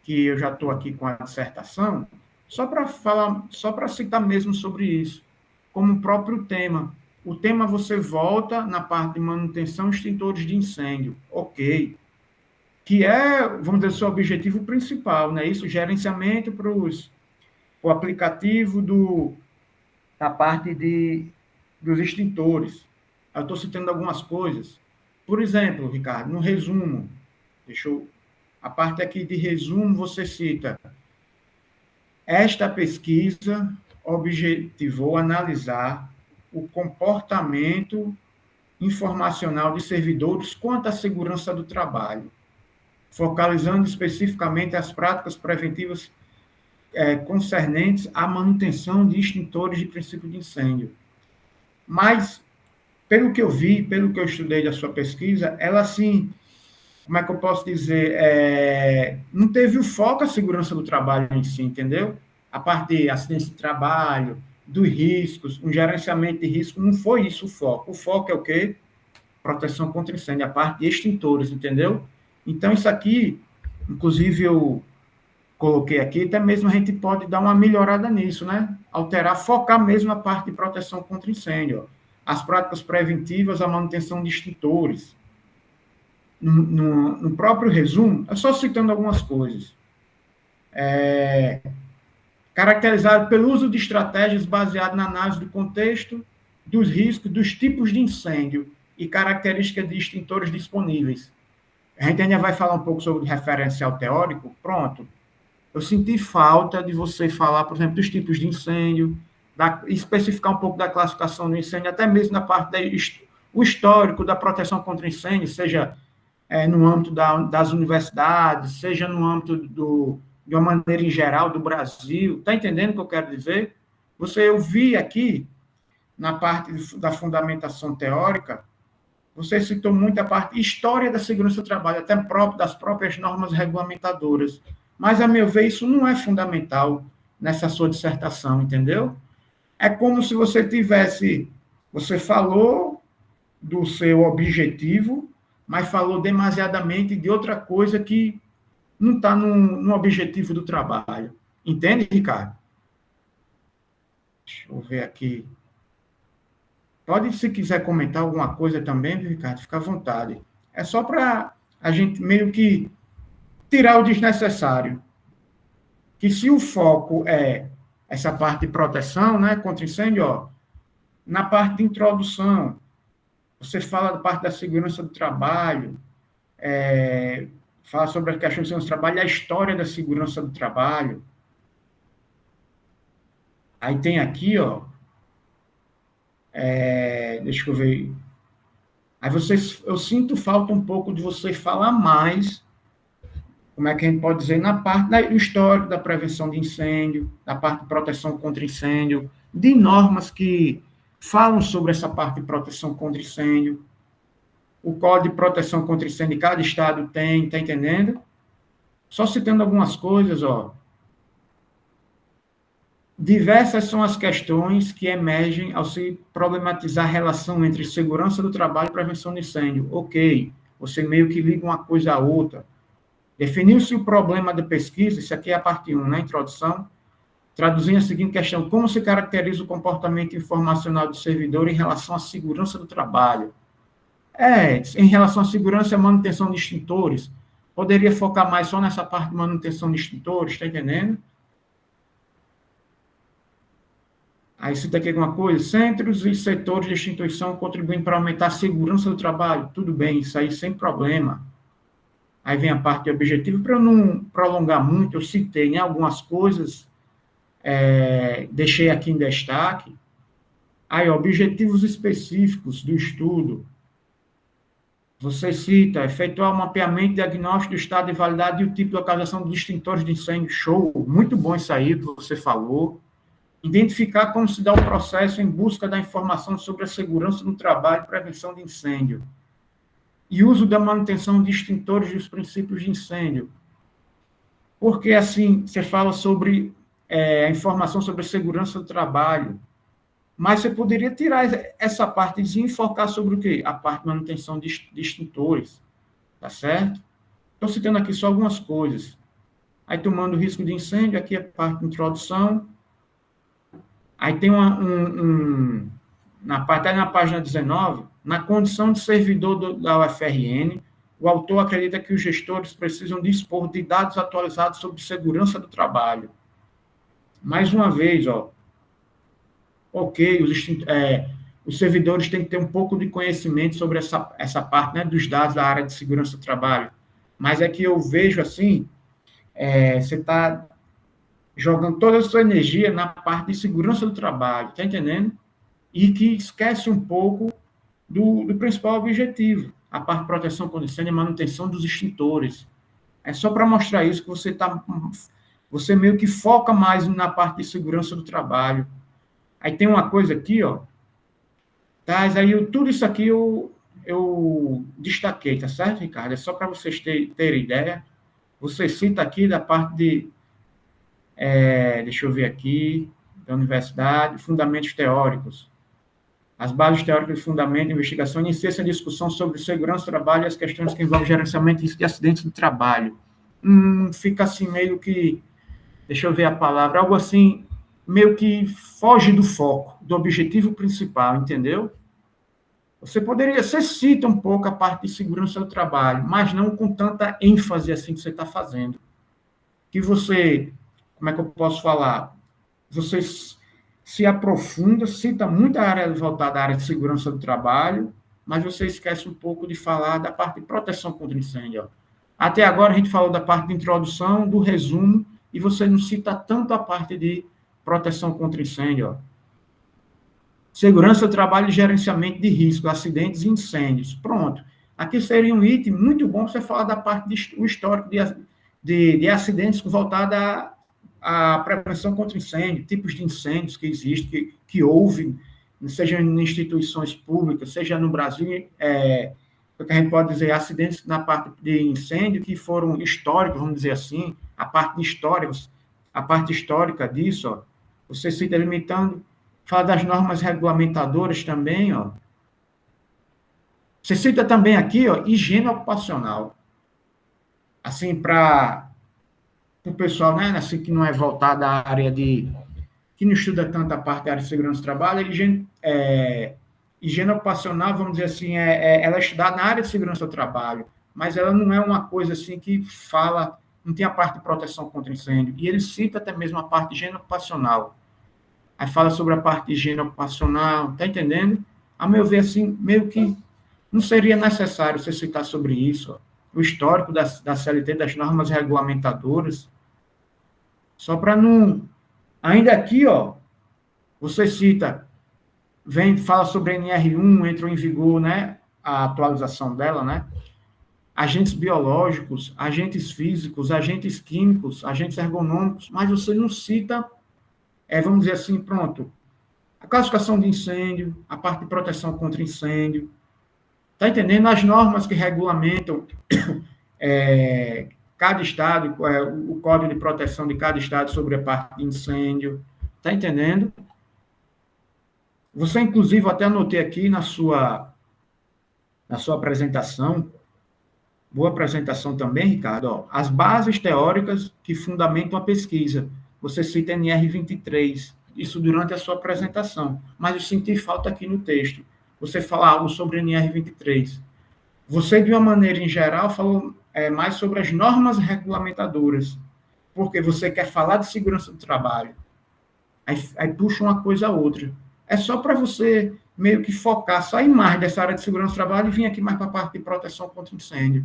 que eu já estou aqui com a dissertação, só para citar mesmo sobre isso, como o próprio tema. O tema você volta na parte de manutenção e extintores de incêndio, ok. Que é, vamos dizer, o seu objetivo principal, né? Isso, gerenciamento para o aplicativo da parte dos extintores. Eu estou citando algumas coisas. Por exemplo, Ricardo, no resumo, a parte aqui de resumo, você cita: esta pesquisa objetivou analisar o comportamento informacional de servidores quanto à segurança do trabalho, focalizando especificamente as práticas preventivas concernentes à manutenção de extintores de princípio de incêndio. Mas, pelo que eu vi, pelo que eu estudei da sua pesquisa, ela, assim, como é que eu posso dizer, não teve o foco a segurança do trabalho em si, entendeu? A parte de acidentes de trabalho, dos riscos, um gerenciamento de risco, não foi isso o foco. O foco é o quê? Proteção contra incêndio, a parte de extintores, entendeu? Então, isso aqui, inclusive, eu coloquei aqui, até mesmo a gente pode dar uma melhorada nisso, né? Alterar, focar mesmo na parte de proteção contra incêndio. Ó. As práticas preventivas, a manutenção de extintores. No próprio resumo, é só citando algumas coisas. Caracterizado pelo uso de estratégias baseadas na análise do contexto, dos riscos, dos tipos de incêndio e características de extintores disponíveis. A gente ainda vai falar um pouco sobre o referencial teórico. Pronto. Eu senti falta de você falar, por exemplo, dos tipos de incêndio, especificar um pouco da classificação do incêndio, até mesmo na parte o histórico da proteção contra incêndio, seja no âmbito das universidades, seja no âmbito de uma maneira em geral do Brasil. Está entendendo o que eu quero dizer? Eu vi aqui, na parte da fundamentação teórica, você citou muito a parte história da segurança do trabalho, até das próprias normas regulamentadoras. Mas, a meu ver, isso não é fundamental nessa sua dissertação, entendeu? É como se você falou do seu objetivo, mas falou demasiadamente de outra coisa que não está no objetivo do trabalho. Entende, Ricardo? Deixa eu ver aqui. Pode, se quiser comentar alguma coisa também, Ricardo, fica à vontade. É só para a gente meio que tirar o desnecessário. Que se o foco é essa parte de proteção, né, contra incêndio, ó, na parte de introdução, você fala da parte da segurança do trabalho, fala sobre a questão de segurança do trabalho, a história da segurança do trabalho. Aí tem aqui, ó, deixa eu ver. Aí eu sinto falta um pouco de você falar mais, como é que a gente pode dizer, na parte do histórico da prevenção de incêndio, da parte de proteção contra incêndio, de normas que falam sobre essa parte de proteção contra incêndio. O Código de Proteção contra Incêndio, cada estado tem, tá entendendo? Só citando algumas coisas, ó. Diversas são as questões que emergem ao se problematizar a relação entre segurança do trabalho e prevenção de incêndio. Ok, você meio que liga uma coisa à outra. Definiu-se o problema da pesquisa, isso aqui é a parte 1, né, introdução, traduzindo a seguinte questão: como se caracteriza o comportamento informacional do servidor em relação à segurança do trabalho? Em relação à segurança e à manutenção de extintores, poderia focar mais só nessa parte de manutenção de extintores, está entendendo? Aí cita aqui alguma coisa: centros e setores de extinção contribuem para aumentar a segurança do trabalho. Tudo bem, isso aí sem problema. Aí vem a parte de objetivo. Para eu não prolongar muito, eu citei, né, algumas coisas, deixei aqui em destaque. Aí, objetivos específicos do estudo. Você cita: efetuar o mapeamento, diagnóstico do estado de validade e o tipo de localização de extintores de incêndio. Show! Muito bom isso aí que você falou. Identificar como se dá o processo em busca da informação sobre a segurança no trabalho e prevenção de incêndio. E uso da manutenção de extintores e os princípios de incêndio. Porque, assim, você fala sobre a informação sobre a segurança do trabalho, mas você poderia tirar essa partezinha e focar sobre o quê? A parte de manutenção de extintores, tá certo? Estou citando aqui só algumas coisas. Aí, tomando o risco de incêndio, aqui é a parte de introdução. Aí tem na página 19, na condição de servidor da UFRN, o autor acredita que os gestores precisam dispor de dados atualizados sobre segurança do trabalho. Mais uma vez, ó, ok, os servidores têm que ter um pouco de conhecimento sobre essa parte, né, dos dados da área de segurança do trabalho. Mas é que eu vejo assim, você está jogando toda a sua energia na parte de segurança do trabalho, está entendendo? E que esquece um pouco do principal objetivo, a parte de proteção contra incêndio e manutenção dos extintores. É só para mostrar isso que você meio que foca mais na parte de segurança do trabalho. Aí tem uma coisa aqui, ó, tá? Aí tudo isso aqui eu destaquei, tá certo, Ricardo? É só para vocês terem ideia. Você cita aqui da parte de deixa eu ver aqui, da universidade, fundamentos teóricos. As bases teóricas de fundamento de investigação iniciam a discussão sobre segurança do trabalho e as questões que envolvem gerenciamento e risco de acidentes do trabalho. Fica assim meio que, deixa eu ver a palavra, algo assim, meio que foge do foco, do objetivo principal, entendeu? Você cita um pouco a parte de segurança do trabalho, mas não com tanta ênfase assim que você está fazendo. Que você, como é que eu posso falar? Você se aprofunda, cita muita área voltada à área de segurança do trabalho, mas você esquece um pouco de falar da parte de proteção contra incêndio. Ó. Até agora a gente falou da parte de introdução, do resumo, e você não cita tanto a parte de proteção contra incêndio. Ó. Segurança do trabalho e gerenciamento de risco, acidentes e incêndios. Pronto. Aqui seria um item muito bom você falar da parte do histórico de acidentes voltada à prevenção contra incêndio, tipos de incêndios que existem, que houve, seja em instituições públicas, seja no Brasil, o que a gente pode dizer, acidentes na parte de incêndio que foram históricos, vamos dizer assim, a parte histórica disso, ó, você se delimitando, fala das normas regulamentadoras também, ó. Você cita também aqui, ó, higiene ocupacional. Assim, para o pessoal, né, assim, que não é voltado à área que não estuda tanto a parte da área de segurança do trabalho, higiene ocupacional, vamos dizer assim, ela é estudada na área de segurança do trabalho, mas ela não é uma coisa assim que fala, não tem a parte de proteção contra incêndio, e ele cita até mesmo a parte de higiene ocupacional. Aí fala sobre a parte de higiene ocupacional, tá entendendo? A meu ver, assim, meio que não seria necessário você citar sobre isso, ó, o histórico da CLT, das normas regulamentadoras, só para não... Ainda aqui, ó, você cita, fala sobre a NR1, entrou em vigor, né, a atualização dela, né, agentes biológicos, agentes físicos, agentes químicos, agentes ergonômicos, mas você não cita, vamos dizer assim, pronto, a classificação de incêndio, a parte de proteção contra incêndio, está entendendo? As normas que regulamentam cada estado, o código de proteção de cada estado sobre a parte de incêndio, está entendendo? Você, inclusive, até anotei aqui na sua apresentação, boa apresentação também, Ricardo, ó, as bases teóricas que fundamentam a pesquisa. Você cita NR23, isso durante a sua apresentação, mas eu senti falta aqui no texto. Você fala algo sobre NR23. Você, de uma maneira em geral, falou mais sobre as normas regulamentadoras, porque você quer falar de segurança do trabalho. Aí puxa uma coisa a outra. É só para você meio que focar, sair mais dessa área de segurança do trabalho e vir aqui mais para a parte de proteção contra incêndio.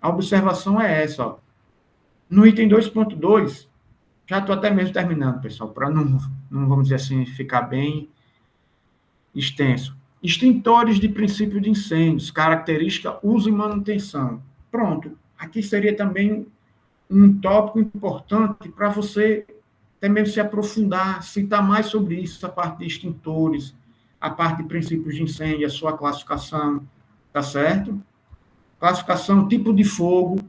A observação é essa, ó. No item 2.2, já estou até mesmo terminando, pessoal, para não, vamos dizer assim, ficar bem extenso. Extintores de princípio de incêndios, característica, uso e manutenção. Pronto. Aqui seria também um tópico importante para você também se aprofundar, citar mais sobre isso, a parte de extintores, a parte de princípios de incêndio, a sua classificação, tá certo? Classificação, tipo de fogo,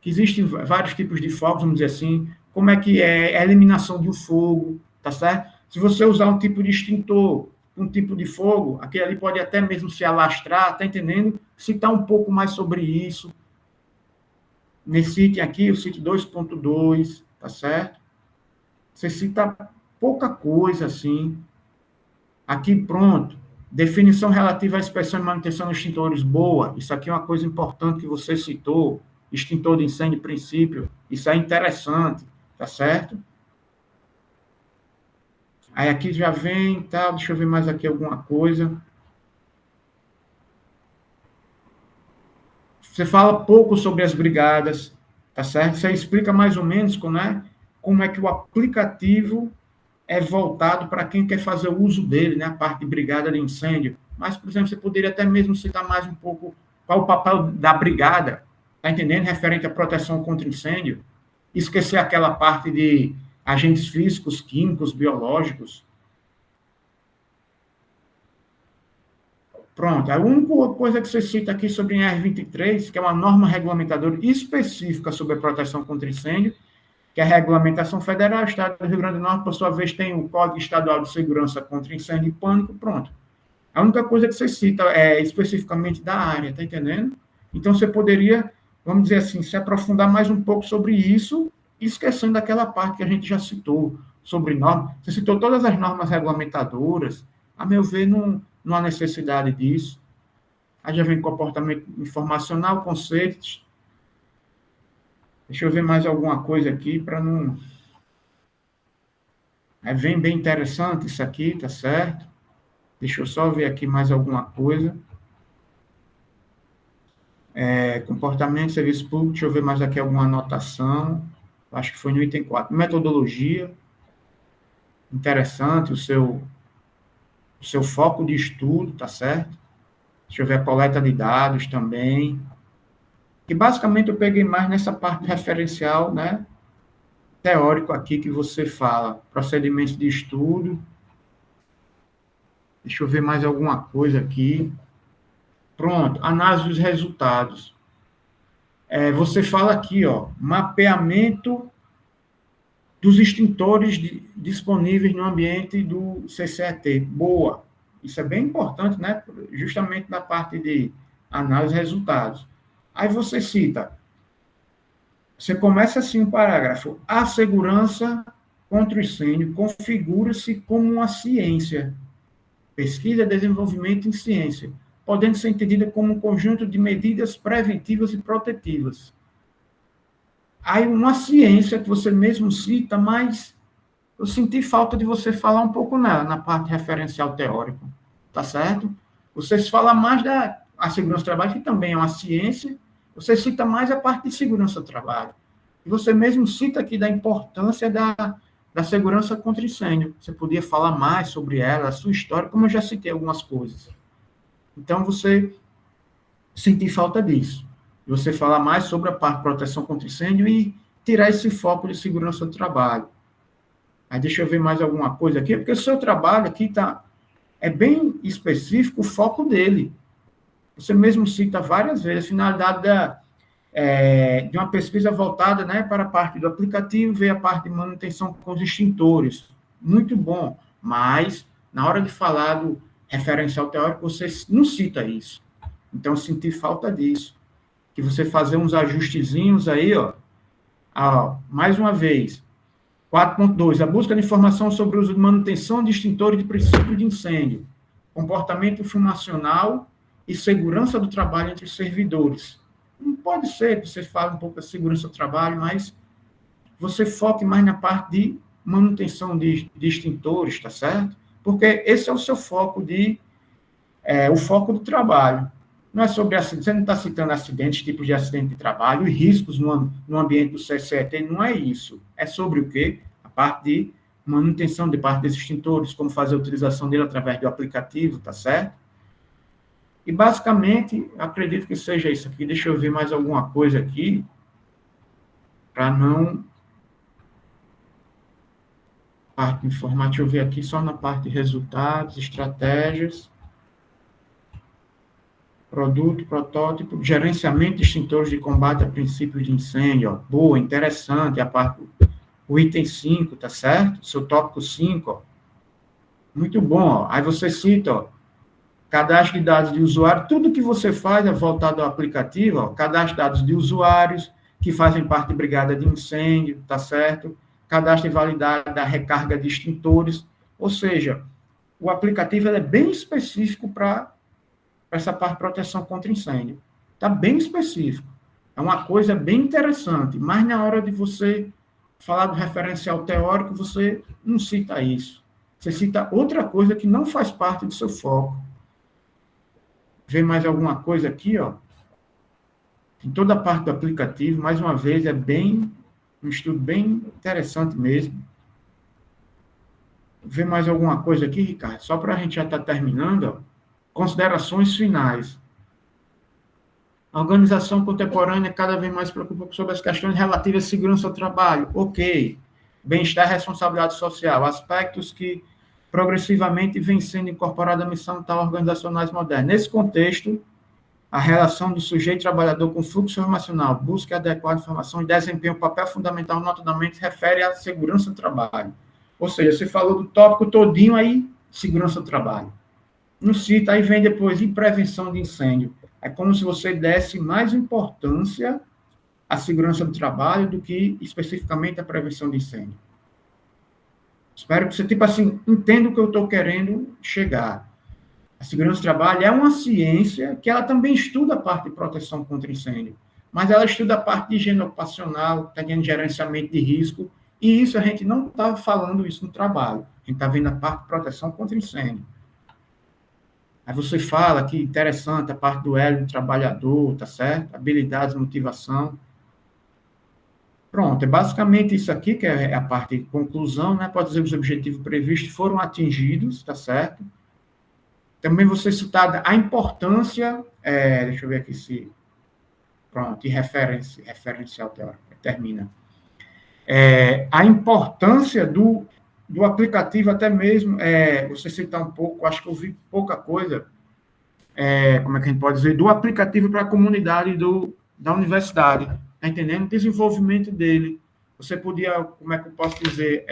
que existem vários tipos de fogos, vamos dizer assim, como é que é a eliminação de um fogo, tá certo? Se você usar um tipo de extintor, um tipo de fogo, aquele ali pode até mesmo se alastrar, tá entendendo? Citar um pouco mais sobre isso. Nesse item aqui, o sítio 2.2, tá certo? Você cita pouca coisa, assim. Aqui, pronto. Definição relativa à inspeção e manutenção de extintores, boa. Isso aqui é uma coisa importante que você citou. Extintor de incêndio, princípio. Isso é interessante, tá certo? Aí aqui já vem, tá? Deixa eu ver mais aqui alguma coisa. Você fala pouco sobre as brigadas, tá certo? Você explica mais ou menos como é que o aplicativo é voltado para quem quer fazer o uso dele, né? A parte de brigada de incêndio. Mas, por exemplo, você poderia até mesmo citar mais um pouco qual o papel da brigada, tá entendendo? Referente à proteção contra incêndio. Esquecer aquela parte de agentes físicos, químicos, biológicos. Pronto. A única coisa que você cita aqui sobre a NR23, que é uma norma regulamentadora específica sobre a proteção contra incêndio, que é a regulamentação federal, o Estado do Rio Grande do Norte, por sua vez, tem o Código Estadual de Segurança contra Incêndio e Pânico, pronto. A única coisa que você cita é especificamente da área, tá entendendo? Então, você poderia, vamos dizer assim, se aprofundar mais um pouco sobre isso, esquecendo daquela parte que a gente já citou, sobre normas. Você citou todas as normas regulamentadoras, a meu ver, não há necessidade disso. Aí já vem comportamento informacional, conceitos. Deixa eu ver mais alguma coisa aqui para não... Vem bem interessante isso aqui, tá certo? Deixa eu só ver aqui mais alguma coisa. Comportamento, serviço público, deixa eu ver mais aqui alguma anotação. Acho que foi no item 4. Metodologia. Interessante o seu foco de estudo, tá certo? Deixa eu ver a coleta de dados também. E basicamente eu peguei mais nessa parte referencial, né? Teórico aqui que você fala. Procedimentos de estudo. Deixa eu ver mais alguma coisa aqui. Pronto, análise dos resultados. Você fala aqui, ó, mapeamento dos extintores disponíveis no ambiente do CCET. Boa. Isso é bem importante, né? Justamente na parte de análise de resultados. Aí você cita, você começa assim um parágrafo, a segurança contra o incêndio configura-se como uma ciência, pesquisa e desenvolvimento em ciência, podendo ser entendida como um conjunto de medidas preventivas e protetivas. Aí uma ciência que você mesmo cita, mas eu senti falta de você falar um pouco nela, na parte referencial teórica, tá certo? Você fala mais da segurança do trabalho, que também é uma ciência, você cita mais a parte de segurança do trabalho. E você mesmo cita aqui da importância da segurança contra incêndio. Você podia falar mais sobre ela, a sua história, como eu já citei algumas coisas. Então, você sentir falta disso. Você falar mais sobre a parte de proteção contra incêndio e tirar esse foco de segurança do trabalho. Aí deixa eu ver mais alguma coisa aqui, porque o seu trabalho aqui é bem específico o foco dele. Você mesmo cita várias vezes a finalidade de uma pesquisa voltada, né, para a parte do aplicativo, ver a parte de manutenção com os extintores. Muito bom, mas na hora de falar do referencial teórico, você não cita isso. Então, eu senti falta disso. Que você fazer uns ajustezinhos aí, mais uma vez. 4.2, a busca de informação sobre o uso de manutenção de extintores de princípio de incêndio, comportamento funcional e segurança do trabalho entre os servidores. Não pode ser que você fale um pouco da segurança do trabalho, mas você foque mais na parte de manutenção de extintores, tá certo? Porque esse é o seu foco o foco do trabalho. Não é sobre acidentes, você não está citando acidentes, tipos de acidente de trabalho e riscos no ambiente do CCET, não é isso. É sobre o quê? A parte de manutenção de parte desses extintores, como fazer a utilização dele através do aplicativo, tá certo? E, basicamente, acredito que seja isso aqui. Deixa eu ver mais alguma coisa aqui, para não... Parte informativa, deixa eu ver aqui só na parte de resultados, estratégias... Produto, protótipo, gerenciamento de extintores de combate a princípios de incêndio. Ó. Boa, interessante. O item 5, tá certo? Seu tópico 5. Ó. Muito bom. Ó. Aí você cita, ó, cadastro de dados de usuário. Tudo que você faz é voltado ao aplicativo. Ó, cadastro de dados de usuários que fazem parte de brigada de incêndio, tá certo? Cadastro de validade da recarga de extintores. Ou seja, o aplicativo é bem específico para essa parte de proteção contra incêndio. Está bem específico. É uma coisa bem interessante, mas na hora de você falar do referencial teórico, você não cita isso. Você cita outra coisa que não faz parte do seu foco. Vê mais alguma coisa aqui, ó. Em toda a parte do aplicativo, mais uma vez, é um estudo bem interessante mesmo. Vê mais alguma coisa aqui, Ricardo? Só para a gente já estar terminando, ó. Considerações finais. A organização contemporânea cada vez mais se preocupa sobre as questões relativas à segurança do trabalho. Ok. Bem-estar e responsabilidade social. Aspectos que progressivamente vêm sendo incorporados à missão tal organizacionais modernas. Nesse contexto, a relação do sujeito trabalhador com fluxo informacional, busca adequada informação e desempenha um papel fundamental, notadamente, refere à segurança do trabalho. Ou seja, você falou do tópico todinho aí, segurança do trabalho. Não cita, aí vem depois em prevenção de incêndio. É como se você desse mais importância à segurança do trabalho do que especificamente à prevenção de incêndio. Espero que você, entenda o que eu estou querendo chegar. A segurança do trabalho é uma ciência que ela também estuda a parte de proteção contra incêndio, mas ela estuda a parte de higiene ocupacional, de gerenciamento de risco, e isso a gente não está falando isso no trabalho. A gente está vendo a parte de proteção contra incêndio. Aí você fala que interessante a parte do elo do trabalhador, tá certo? Habilidades, motivação. Pronto, é basicamente isso aqui, que é a parte de conclusão, né? Pode dizer que os objetivos previstos foram atingidos, tá certo? Também você citar a importância, deixa eu ver aqui se... Pronto, e referencial teórico, termina. A importância do aplicativo, até mesmo, você citar um pouco, acho que eu vi pouca coisa, como é que a gente pode dizer, do aplicativo para a comunidade da universidade, tá entendendo? O desenvolvimento dele. Você podia, como é que eu posso dizer,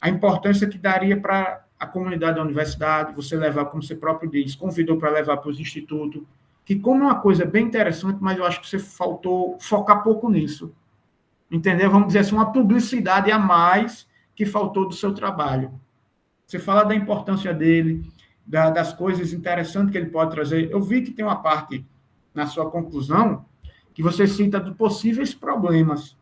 a importância que daria para a comunidade da universidade, você levar, como você próprio diz, convidou para levar para os institutos, que como é uma coisa bem interessante, mas eu acho que você faltou focar pouco nisso. entendeu? Vamos dizer assim, uma publicidade a mais que faltou do seu trabalho. Você fala da importância dele, das coisas interessantes que ele pode trazer. Eu vi que tem uma parte na sua conclusão que você cita dos possíveis problemas.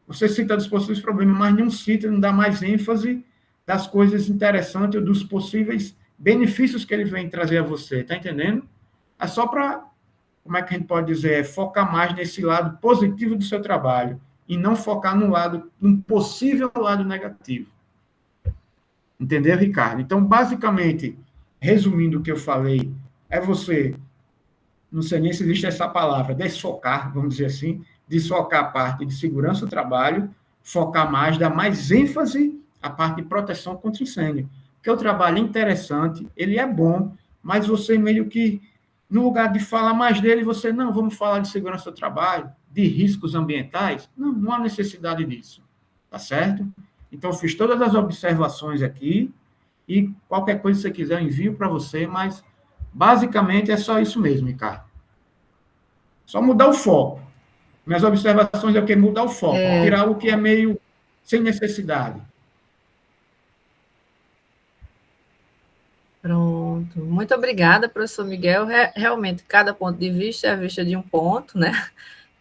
Você cita dos possíveis problemas, mas não cita, não dá mais ênfase das coisas interessantes, dos possíveis benefícios que ele vem trazer a você, tá entendendo? É só para, como é que a gente pode dizer, focar mais nesse lado positivo do seu trabalho e não focar num possível lado negativo. Entendeu, Ricardo? Então, basicamente, resumindo o que eu falei, é você, não sei nem se existe essa palavra, desfocar, vamos dizer assim, desfocar a parte de segurança do trabalho, focar mais, dar mais ênfase à parte de proteção contra incêndio. Porque o trabalho é interessante, ele é bom, mas você meio que, no lugar de falar mais dele, você, não, vamos falar de segurança do trabalho, de riscos ambientais. Não, não há necessidade disso. Tá certo? Então, eu fiz todas as observações aqui e qualquer coisa que você quiser, eu envio para você, mas basicamente é só isso mesmo, Ricardo. Só mudar o foco. Minhas observações é o que? Mudar o foco, tirar o que é meio sem necessidade. Pronto. Muito obrigada, professor Miguel. Realmente, cada ponto de vista é a vista de um ponto, né?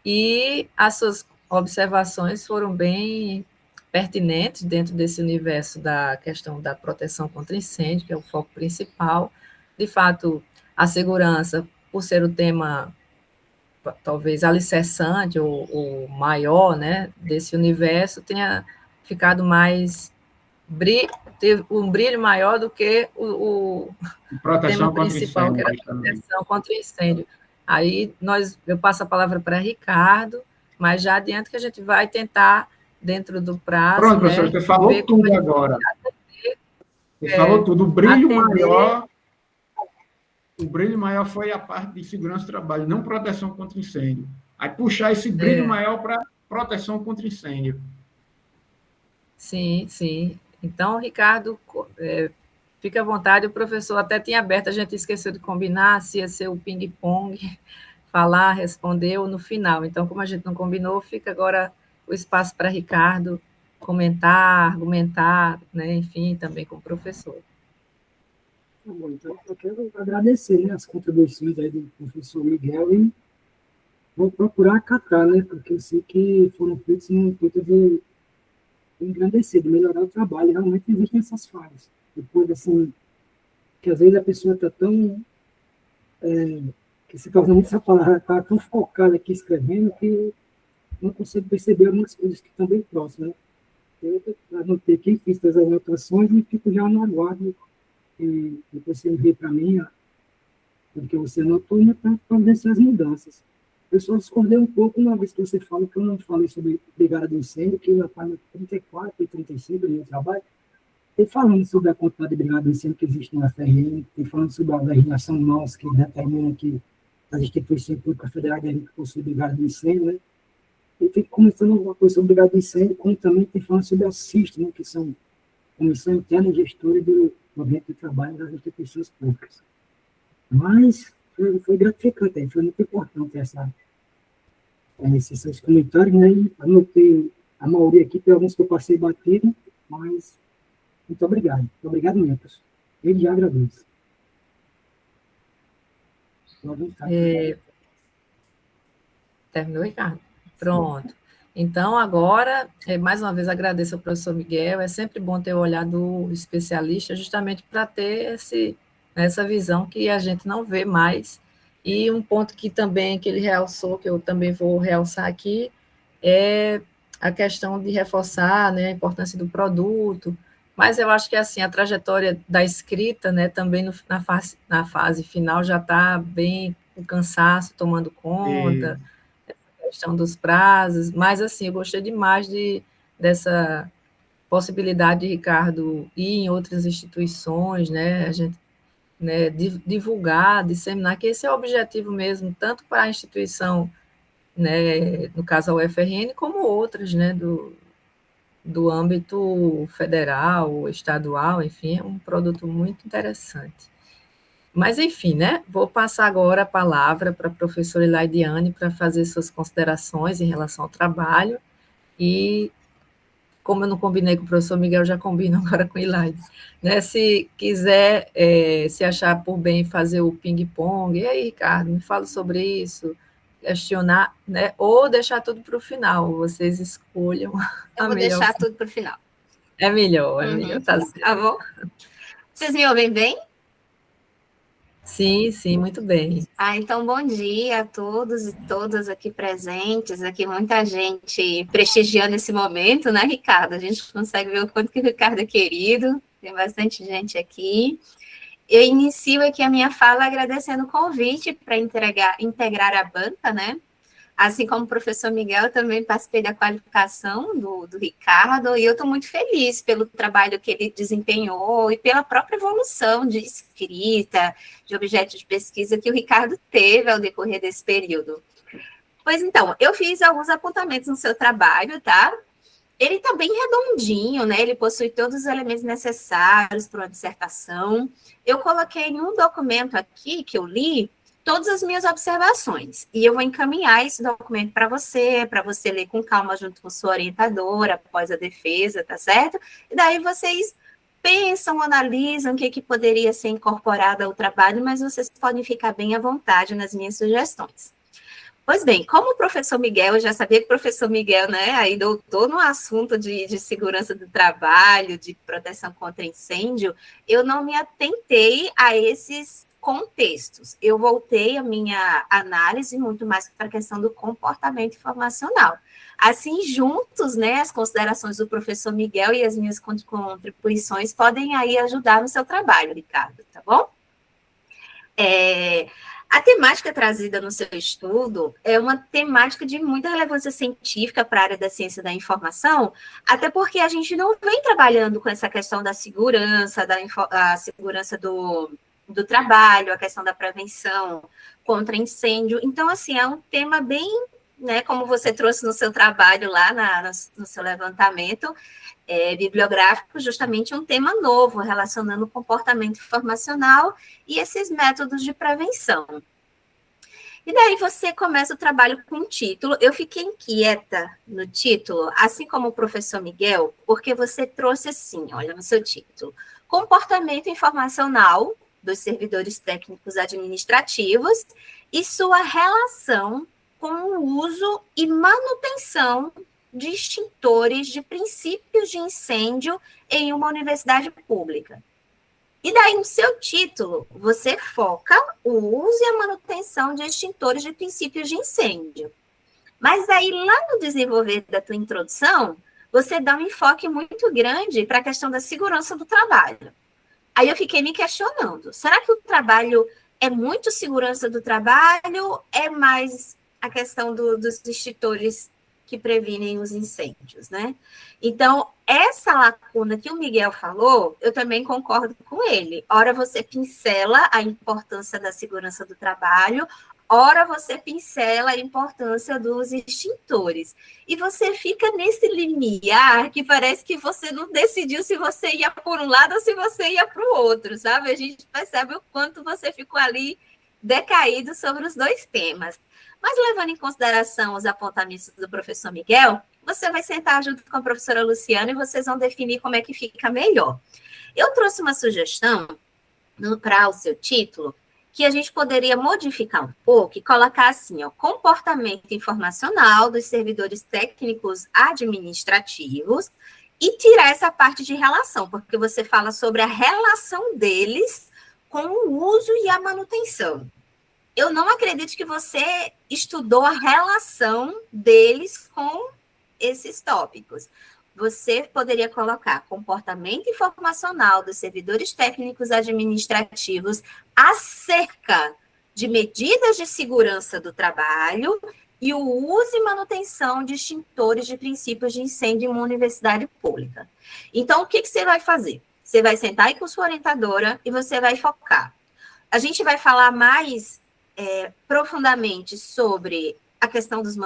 E as suas observações foram bem pertinentes dentro desse universo da questão da proteção contra incêndio, que é o foco principal. De fato, a segurança, por ser o tema talvez alicerçante ou maior, né, desse universo, tenha ficado mais teve um brilho maior do que o tema principal, que era a proteção contra incêndio. Aí eu passo a palavra para Ricardo, mas já adianto que a gente vai tentar, dentro do prazo. Pronto, professor, você falou tudo agora. Você falou tudo. O brilho maior foi a parte de segurança do trabalho, não proteção contra incêndio. Aí puxar esse brilho maior para proteção contra incêndio. Sim, sim. Então, Ricardo, fica à vontade, o professor até tinha aberto, a gente esqueceu de combinar se ia ser o ping-pong, falar, responder ou no final. Então, como a gente não combinou, fica agora o espaço para Ricardo comentar, argumentar, né, enfim, também com o professor. Tá bom, então eu quero agradecer, né, as contribuições aí do professor Miguel e vou procurar acatar, né, porque eu sei que foram feitos no intuito de engrandecer, de melhorar o trabalho, e realmente existem essas falhas. Depois, assim, que às vezes a pessoa está tão, que se causa muito essa palavra, está tão focada aqui escrevendo que não consigo perceber algumas coisas que estão bem próximas, né? Eu anotei aqui, fiz as anotações e fico já no aguardo e depois você envia para mim porque você anotou, né, para fazer as mudanças. Eu só discordei um pouco uma vez que você fala que eu não falei sobre brigada de incêndio, que na página 34 e 35 do meu trabalho, tem falando sobre a quantidade de brigada de incêndio que existe na FRN, tem falando sobre a legislação nossa, que determina que as instituições públicas federais devem possuir brigada de incêndio, né? E tem começando alguma coisa sobre brigada de incêndio, como também tem falando sobre a CIST, né, que são Comissão Interna e Gestora do Ambiente de Trabalho das Instituições Públicas. Mas foi gratificante, foi muito importante esses seus comentários, né? Anotei a maioria aqui, tem alguns que eu passei batido, mas muito obrigado. Muito obrigado mesmo, pessoal. Eu já agradeço. Terminou, Ricardo? Pronto. Sim. Então, agora, mais uma vez, agradeço ao professor Miguel. É sempre bom ter o olhar do especialista, justamente para ter essa visão que a gente não vê mais. E um ponto que ele realçou, que eu também vou realçar aqui, é a questão de reforçar, né, a importância do produto. Mas eu acho que assim, a trajetória da escrita, né, também na fase final já está bem o cansaço tomando conta, a questão dos prazos, mas assim, eu gostei demais dessa possibilidade de Ricardo ir em outras instituições, né, a gente, né, divulgar, disseminar, que esse é o objetivo mesmo, tanto para a instituição, né, no caso a UFRN, como outras, né, do âmbito federal, estadual, enfim, é um produto muito interessante. Mas, enfim, né, vou passar agora a palavra para a professora Elaidiane para fazer suas considerações em relação ao trabalho, E, como eu não combinei com o professor Miguel, já combino agora com o Elaide. Né? Se quiser, se achar por bem fazer o ping-pong, e aí, Ricardo, me fala sobre isso, questionar, né? Ou deixar tudo para o final, vocês escolham Eu vou deixar tudo para o final. É melhor, tá certo. Tá bom? Vocês me ouvem bem? Sim, muito bem. Então, bom dia a todos e todas aqui presentes, aqui muita gente prestigiando esse momento, né, Ricardo? A gente consegue ver o quanto que o Ricardo é querido, tem bastante gente aqui. Eu inicio aqui a minha fala agradecendo o convite para integrar a banca, né? Assim como o professor Miguel, eu também participei da qualificação do Ricardo, e eu estou muito feliz pelo trabalho que ele desempenhou e pela própria evolução de escrita, de objeto de pesquisa que o Ricardo teve ao decorrer desse período. Pois então, eu fiz alguns apontamentos no seu trabalho, tá? Ele está bem redondinho, né? Ele possui todos os elementos necessários para uma dissertação. Eu coloquei em um documento aqui que eu li todas as minhas observações, e eu vou encaminhar esse documento para você ler com calma junto com sua orientadora, após a defesa, tá certo? E daí vocês pensam, analisam o que poderia ser incorporado ao trabalho, mas vocês podem ficar bem à vontade nas minhas sugestões. Pois bem, como o professor Miguel, eu já sabia que o professor Miguel, né, aí doutor no assunto de segurança do trabalho, de proteção contra incêndio, eu não me atentei a esses contextos. Eu voltei a minha análise muito mais para a questão do comportamento informacional. Assim, juntos, né, as considerações do professor Miguel e as minhas contribuições podem aí ajudar no seu trabalho, Ricardo, tá bom? A temática trazida no seu estudo é uma temática de muita relevância científica para a área da ciência da informação, até porque a gente não vem trabalhando com essa questão da segurança, a segurança do trabalho, a questão da prevenção contra incêndio. Então, assim, é um tema bem, né, como você trouxe no seu trabalho lá, no seu levantamento bibliográfico, justamente um tema novo, relacionando o comportamento informacional e esses métodos de prevenção. E daí você começa o trabalho com o título. Eu fiquei inquieta no título, assim como o professor Miguel, porque você trouxe assim, olha no seu título, comportamento informacional dos servidores técnicos administrativos e sua relação com o uso e manutenção de extintores de princípios de incêndio em uma universidade pública. E daí, no seu título, você foca o uso e a manutenção de extintores de princípios de incêndio. Mas aí, lá no desenvolver da tua introdução, você dá um enfoque muito grande para a questão da segurança do trabalho. Aí eu fiquei me questionando, será que o trabalho é muito segurança do trabalho, é mais a questão dos extintores que previnem os incêndios, né? Então, essa lacuna que o Miguel falou, eu também concordo com ele. Ora você pincela a importância da segurança do trabalho, ora você pincela a importância dos extintores. E você fica nesse limiar que parece que você não decidiu se você ia por um lado ou se você ia para o outro, sabe? A gente percebe o quanto você ficou ali decaído sobre os dois temas. Mas levando em consideração os apontamentos do professor Miguel, você vai sentar junto com a professora Luciana e vocês vão definir como é que fica melhor. Eu trouxe uma sugestão para o seu título, que a gente poderia modificar um pouco e colocar assim, ó, comportamento informacional dos servidores técnicos administrativos e tirar essa parte de relação, porque você fala sobre a relação deles com o uso e a manutenção. Eu não acredito que você estudou a relação deles com esses tópicos. Você poderia colocar comportamento informacional dos servidores técnicos administrativos acerca de medidas de segurança do trabalho e o uso e manutenção de extintores de princípios de incêndio em uma universidade pública. Então, o que você vai fazer? Você vai sentar aí com sua orientadora e você vai focar. A gente vai falar mais profundamente sobre a questão dos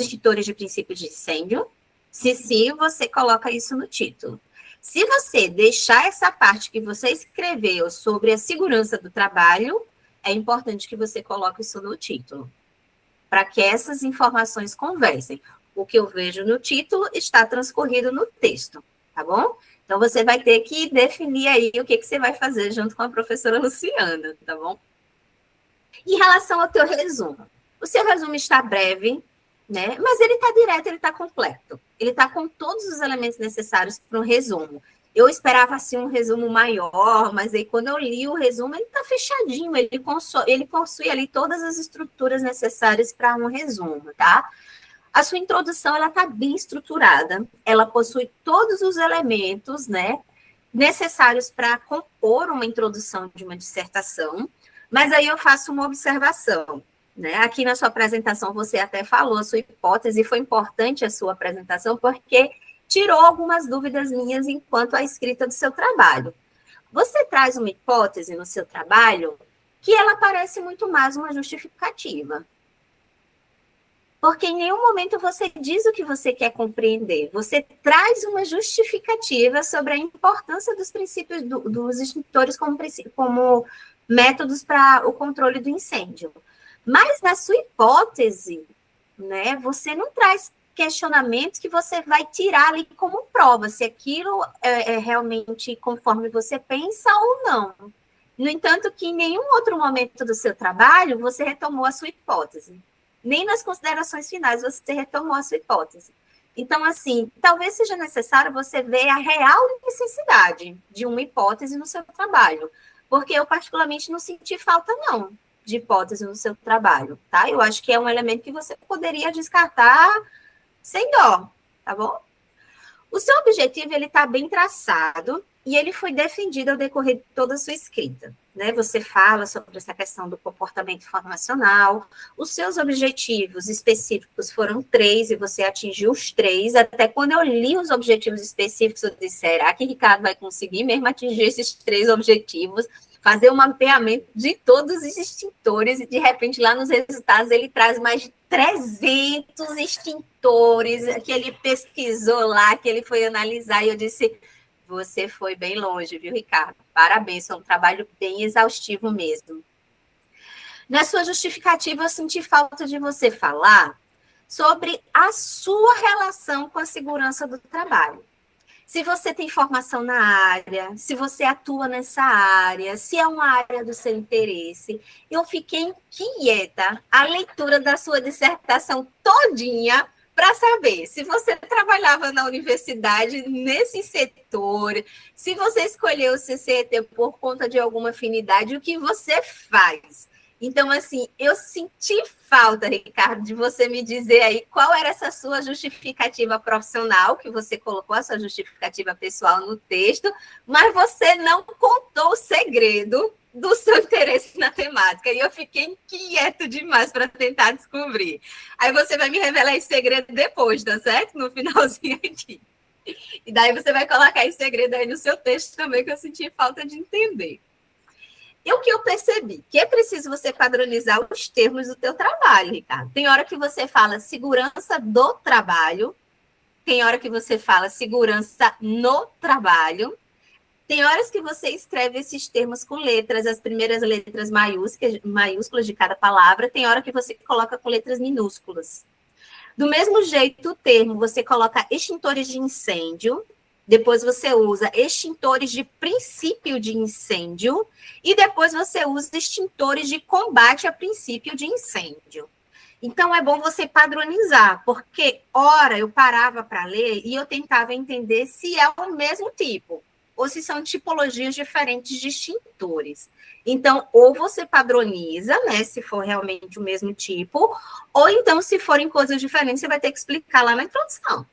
extintores de princípios de incêndio, se você coloca isso no título. Se você deixar essa parte que você escreveu sobre a segurança do trabalho, é importante que você coloque isso no título, para que essas informações conversem. o que eu vejo no título está transcorrido no texto, tá bom? Então, você vai ter que definir aí o que você vai fazer junto com a professora Luciana, tá bom? Em relação ao teu resumo, o seu resumo está breve, né? Mas ele está direto, ele está completo. Ele está com todos os elementos necessários para um resumo. Eu esperava, assim, um resumo maior, mas aí quando eu li o resumo, ele está fechadinho, ele possui ali todas as estruturas necessárias para um resumo, tá? A sua introdução, ela está bem estruturada, ela possui todos os elementos, né, necessários para compor uma introdução de uma dissertação, mas aí eu faço uma observação, né? Aqui na sua apresentação você até falou a sua hipótese, e foi importante a sua apresentação, porque tirou algumas dúvidas minhas enquanto à escrita do seu trabalho. Você traz uma hipótese no seu trabalho que ela parece muito mais uma justificativa. Porque em nenhum momento você diz o que você quer compreender. Você traz uma justificativa sobre a importância dos princípios dos extintores como métodos para o controle do incêndio. Mas na sua hipótese, né, você não traz questionamentos que você vai tirar ali como prova, se aquilo é realmente conforme você pensa ou não. No entanto, que em nenhum outro momento do seu trabalho você retomou a sua hipótese. Nem nas considerações finais você retomou a sua hipótese. Então, assim, talvez seja necessário você ver a real necessidade de uma hipótese no seu trabalho, porque eu particularmente não senti falta, não, de hipótese no seu trabalho, tá? Eu acho que é um elemento que você poderia descartar sem dó, tá bom? O seu objetivo, ele está bem traçado e ele foi defendido ao decorrer de toda a sua escrita, né? Você fala sobre essa questão do comportamento informacional, os seus objetivos específicos foram 3 e você atingiu os 3, até quando eu li os objetivos específicos, eu disse, será que Ricardo vai conseguir mesmo atingir esses 3 objetivos? Fazer um mapeamento de todos os extintores e, de repente, lá nos resultados, ele traz mais de 300 extintores que ele pesquisou lá, que ele foi analisar, e eu disse, você foi bem longe, viu, Ricardo? Parabéns, foi um trabalho bem exaustivo mesmo. Na sua justificativa, eu senti falta de você falar sobre a sua relação com a segurança do trabalho. Se você tem formação na área, se você atua nessa área, se é uma área do seu interesse. Eu fiquei inquieta a leitura da sua dissertação todinha para saber se você trabalhava na universidade nesse setor, se você escolheu o CCET por conta de alguma afinidade, o que você faz. Então, assim, eu senti falta, Ricardo, de você me dizer aí qual era essa sua justificativa profissional, que você colocou a sua justificativa pessoal no texto, mas você não contou o segredo do seu interesse na temática. E eu fiquei inquieto demais para tentar descobrir. Aí você vai me revelar esse segredo depois, tá certo? No finalzinho aqui. E daí você vai colocar esse segredo aí no seu texto também, que eu senti falta de entender. E o que eu percebi? Que é preciso você padronizar os termos do teu trabalho, Ricardo. Tem hora que você fala segurança do trabalho, tem hora que você fala segurança no trabalho, tem horas que você escreve esses termos com letras, as primeiras letras maiúsculas de cada palavra, tem hora que você coloca com letras minúsculas. Do mesmo jeito, o termo, você coloca extintores de incêndio, depois você usa extintores de princípio de incêndio e depois você usa extintores de combate a princípio de incêndio. Então, é bom você padronizar, porque, ora, eu parava para ler e eu tentava entender se é o mesmo tipo, ou se são tipologias diferentes de extintores. Então, ou você padroniza, né, se for realmente o mesmo tipo, ou então, se forem coisas diferentes, você vai ter que explicar lá na introdução.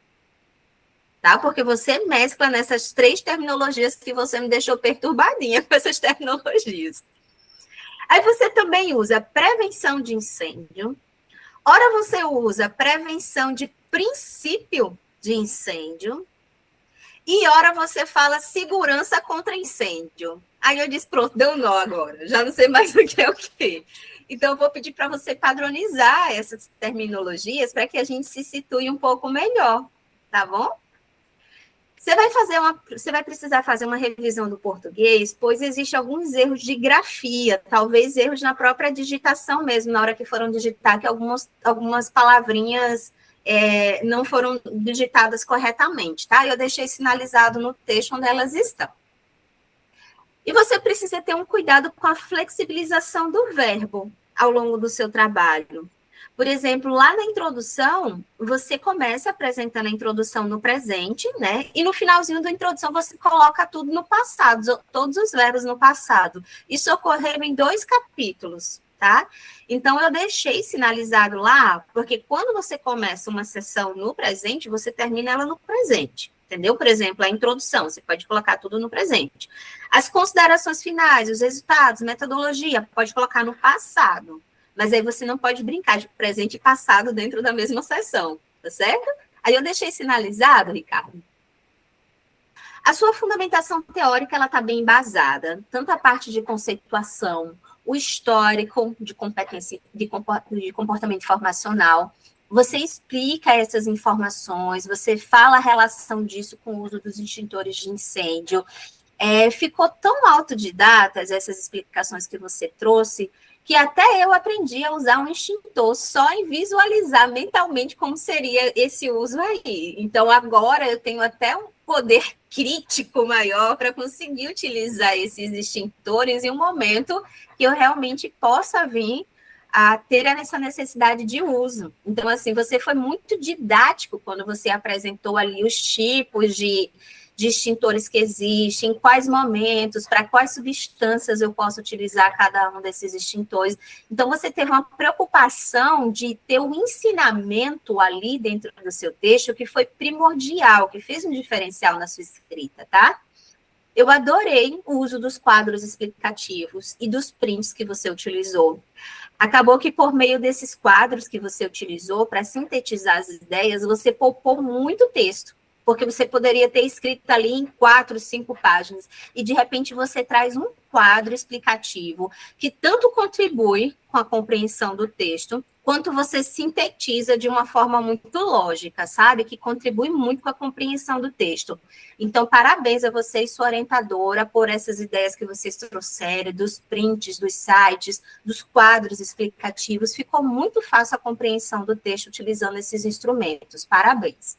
Tá? Porque você mescla nessas 3 terminologias que você me deixou perturbadinha com essas terminologias. Aí você também usa prevenção de incêndio. Ora você usa prevenção de princípio de incêndio. E ora você fala segurança contra incêndio. Aí eu disse, pronto, deu nó agora. Já não sei mais o que é o que. Então, eu vou pedir para você padronizar essas terminologias para que a gente se situe um pouco melhor. Tá bom? Você vai precisar fazer uma revisão do português, pois existem alguns erros de grafia, talvez erros na própria digitação mesmo, na hora que foram digitar, que algumas palavrinhas não foram digitadas corretamente, tá? Eu deixei sinalizado no texto onde elas estão. E você precisa ter um cuidado com a flexibilização do verbo ao longo do seu trabalho. Por exemplo, lá na introdução, você começa apresentando a introdução no presente, né? E no finalzinho da introdução você coloca tudo no passado, todos os verbos no passado. Isso ocorreu em 2 capítulos, tá? Então, eu deixei sinalizado lá, porque quando você começa uma sessão no presente, você termina ela no presente. Entendeu? Por exemplo, a introdução, você pode colocar tudo no presente. As considerações finais, os resultados, metodologia, pode colocar no passado. Mas aí você não pode brincar de presente e passado dentro da mesma sessão, tá certo? Aí eu deixei sinalizado, Ricardo. A sua fundamentação teórica, ela está bem embasada. Tanto a parte de conceituação, o histórico de competência, de comportamento informacional. Você explica essas informações, você fala a relação disso com o uso dos extintores de incêndio. Ficou tão autodidatas essas explicações que você trouxe, que até eu aprendi a usar um extintor só em visualizar mentalmente como seria esse uso aí. Então, agora eu tenho até um poder crítico maior para conseguir utilizar esses extintores em um momento que eu realmente possa vir a ter essa necessidade de uso. Então, assim, você foi muito didático quando você apresentou ali os tipos de extintores que existem, em quais momentos, para quais substâncias eu posso utilizar cada um desses extintores. Então, você teve uma preocupação de ter um ensinamento ali dentro do seu texto que foi primordial, que fez um diferencial na sua escrita, tá? Eu adorei o uso dos quadros explicativos e dos prints que você utilizou. Acabou que, por meio desses quadros que você utilizou para sintetizar as ideias, você poupou muito texto, porque você poderia ter escrito ali em 4, 5 páginas, e de repente você traz um quadro explicativo que tanto contribui com a compreensão do texto, quanto você sintetiza de uma forma muito lógica, sabe? Que contribui muito com a compreensão do texto. Então, parabéns a você e sua orientadora por essas ideias que vocês trouxeram, dos prints, dos sites, dos quadros explicativos. Ficou muito fácil a compreensão do texto utilizando esses instrumentos. Parabéns.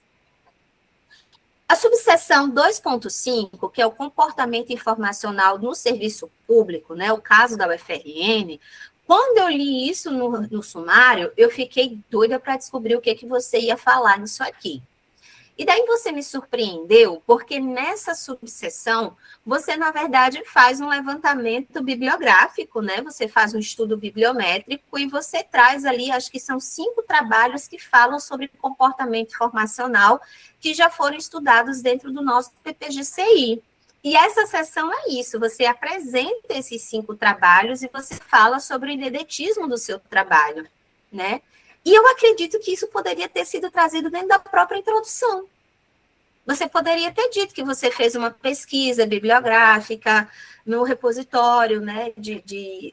A subseção 2.5, que é o comportamento informacional no serviço público, né, o caso da UFRN, quando eu li isso no sumário, eu fiquei doida para descobrir o que você ia falar nisso aqui. E daí você me surpreendeu, porque nessa subseção, você, na verdade, faz um levantamento bibliográfico, né? Você faz um estudo bibliométrico e você traz ali, acho que são 5 trabalhos que falam sobre comportamento informacional que já foram estudados dentro do nosso PPGCI. E essa sessão é isso, você apresenta esses 5 trabalhos e você fala sobre o ineditismo do seu trabalho, né? E eu acredito que isso poderia ter sido trazido dentro da própria introdução. Você poderia ter dito que você fez uma pesquisa bibliográfica no repositório, né,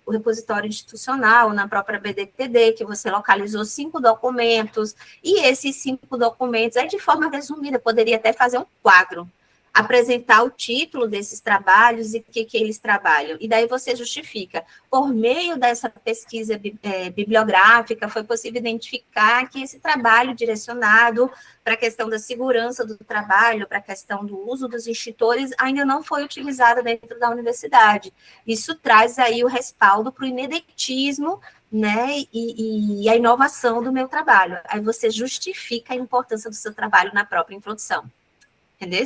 o repositório institucional, na própria BDTD, que você localizou 5 documentos, e esses 5 documentos, aí de forma resumida, poderia até fazer um quadro, apresentar o título desses trabalhos e o que eles trabalham. E daí você justifica. Por meio dessa pesquisa bibliográfica, foi possível identificar que esse trabalho direcionado para a questão da segurança do trabalho, para a questão do uso dos extintores, ainda não foi utilizado dentro da universidade. Isso traz aí o respaldo para o ineditismo, né, e a inovação do meu trabalho. Aí você justifica a importância do seu trabalho na própria introdução. Entendeu?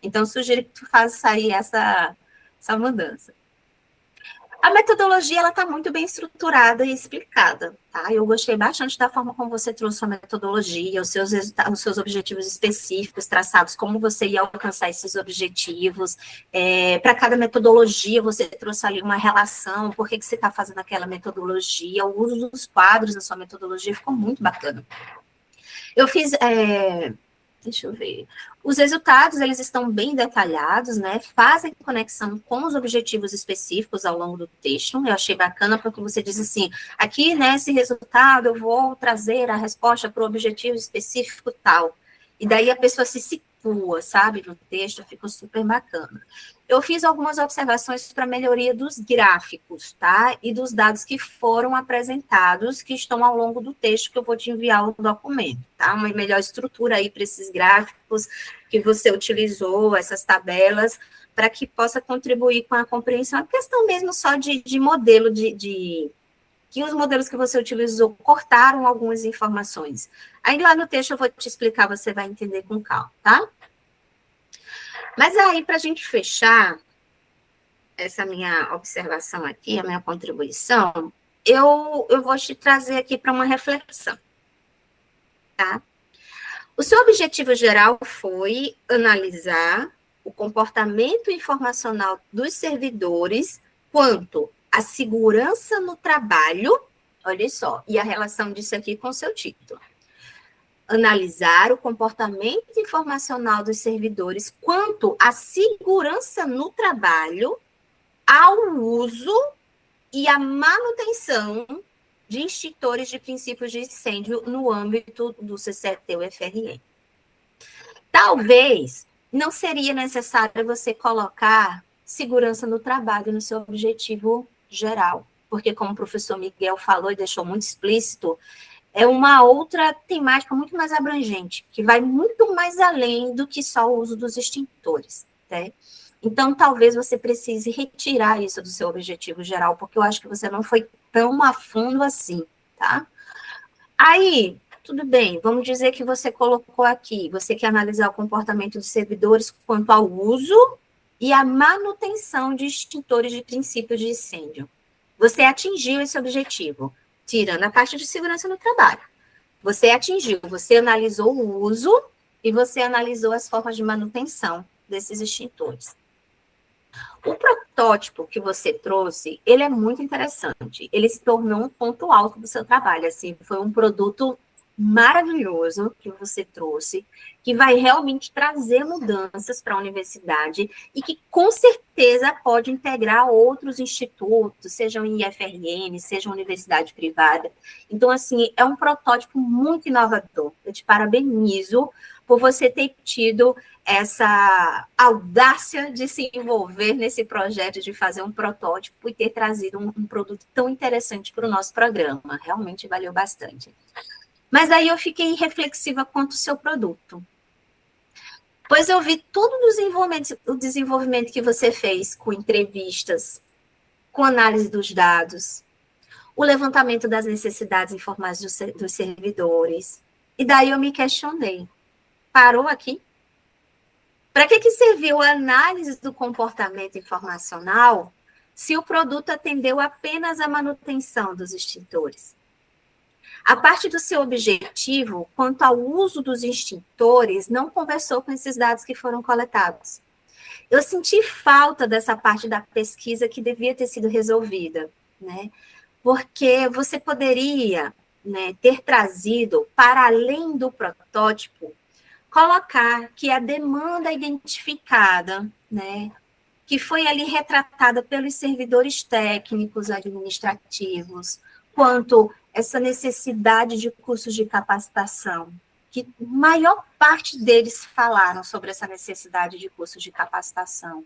Então, sugiro que tu faça aí essa mudança. A metodologia, ela está muito bem estruturada e explicada, tá? Eu gostei bastante da forma como você trouxe a metodologia, os seus objetivos específicos traçados, como você ia alcançar esses objetivos. Para cada metodologia, você trouxe ali uma relação, por que você está fazendo aquela metodologia, o uso dos quadros na sua metodologia ficou muito bacana. Eu fiz... Deixa eu ver. Os resultados, eles estão bem detalhados, né? Fazem conexão com os objetivos específicos ao longo do texto. Eu achei bacana porque você diz assim, aqui, nesse resultado, eu vou trazer a resposta para o objetivo específico tal. E daí a pessoa se atua, sabe, no texto, ficou super bacana. Eu fiz algumas observações para melhoria dos gráficos, tá? E dos dados que foram apresentados, que estão ao longo do texto que eu vou te enviar o documento, tá? Uma melhor estrutura aí para esses gráficos que você utilizou, essas tabelas, para que possa contribuir com a compreensão. A questão mesmo só de modelo, que os modelos que você utilizou cortaram algumas informações. Aí lá no texto eu vou te explicar, você vai entender com calma, tá? Mas aí, para a gente fechar essa minha observação aqui, a minha contribuição, eu vou te trazer aqui para uma reflexão, tá? O seu objetivo geral foi analisar o comportamento informacional dos servidores quanto à segurança no trabalho, olha só, e a relação disso aqui com o seu título. Analisar o comportamento informacional dos servidores quanto à segurança no trabalho, ao uso e à manutenção de extintores de princípios de incêndio no âmbito do CCT-UFRN. Talvez não seria necessário você colocar segurança no trabalho no seu objetivo geral, porque como o professor Miguel falou e deixou muito explícito, é uma outra temática muito mais abrangente, que vai muito mais além do que só o uso dos extintores, né? Então, talvez você precise retirar isso do seu objetivo geral, porque eu acho que você não foi tão a fundo assim, tá? Aí, tudo bem, vamos dizer que você colocou aqui, você quer analisar o comportamento dos servidores quanto ao uso e à manutenção de extintores de princípio de incêndio. Você atingiu esse objetivo, tirando a parte de segurança no trabalho. Você atingiu, você analisou o uso e você analisou as formas de manutenção desses extintores. O protótipo que você trouxe, ele é muito interessante. Ele se tornou um ponto alto do seu trabalho. Assim, foi um produto maravilhoso que você trouxe, que vai realmente trazer mudanças para a universidade e que, com certeza, pode integrar outros institutos, sejam IFRN, seja universidade privada. Então, assim, é um protótipo muito inovador. Eu te parabenizo por você ter tido essa audácia de se envolver nesse projeto de fazer um protótipo e ter trazido um produto tão interessante para o nosso programa. Realmente valeu bastante. Mas aí eu fiquei reflexiva quanto ao seu produto. Pois eu vi todo o desenvolvimento que você fez com entrevistas, com análise dos dados, o levantamento das necessidades informais dos servidores. E daí eu me questionei. Parou aqui? Para que serviu a análise do comportamento informacional se o produto atendeu apenas à manutenção dos extintores? A parte do seu objetivo, quanto ao uso dos extintores, não conversou com esses dados que foram coletados. Eu senti falta dessa parte da pesquisa que devia ter sido resolvida, né? Porque você poderia, né, ter trazido, para além do protótipo, colocar que a demanda identificada, né, que foi ali retratada pelos servidores técnicos, administrativos, quanto essa necessidade de cursos de capacitação, que a maior parte deles falaram sobre essa necessidade de cursos de capacitação,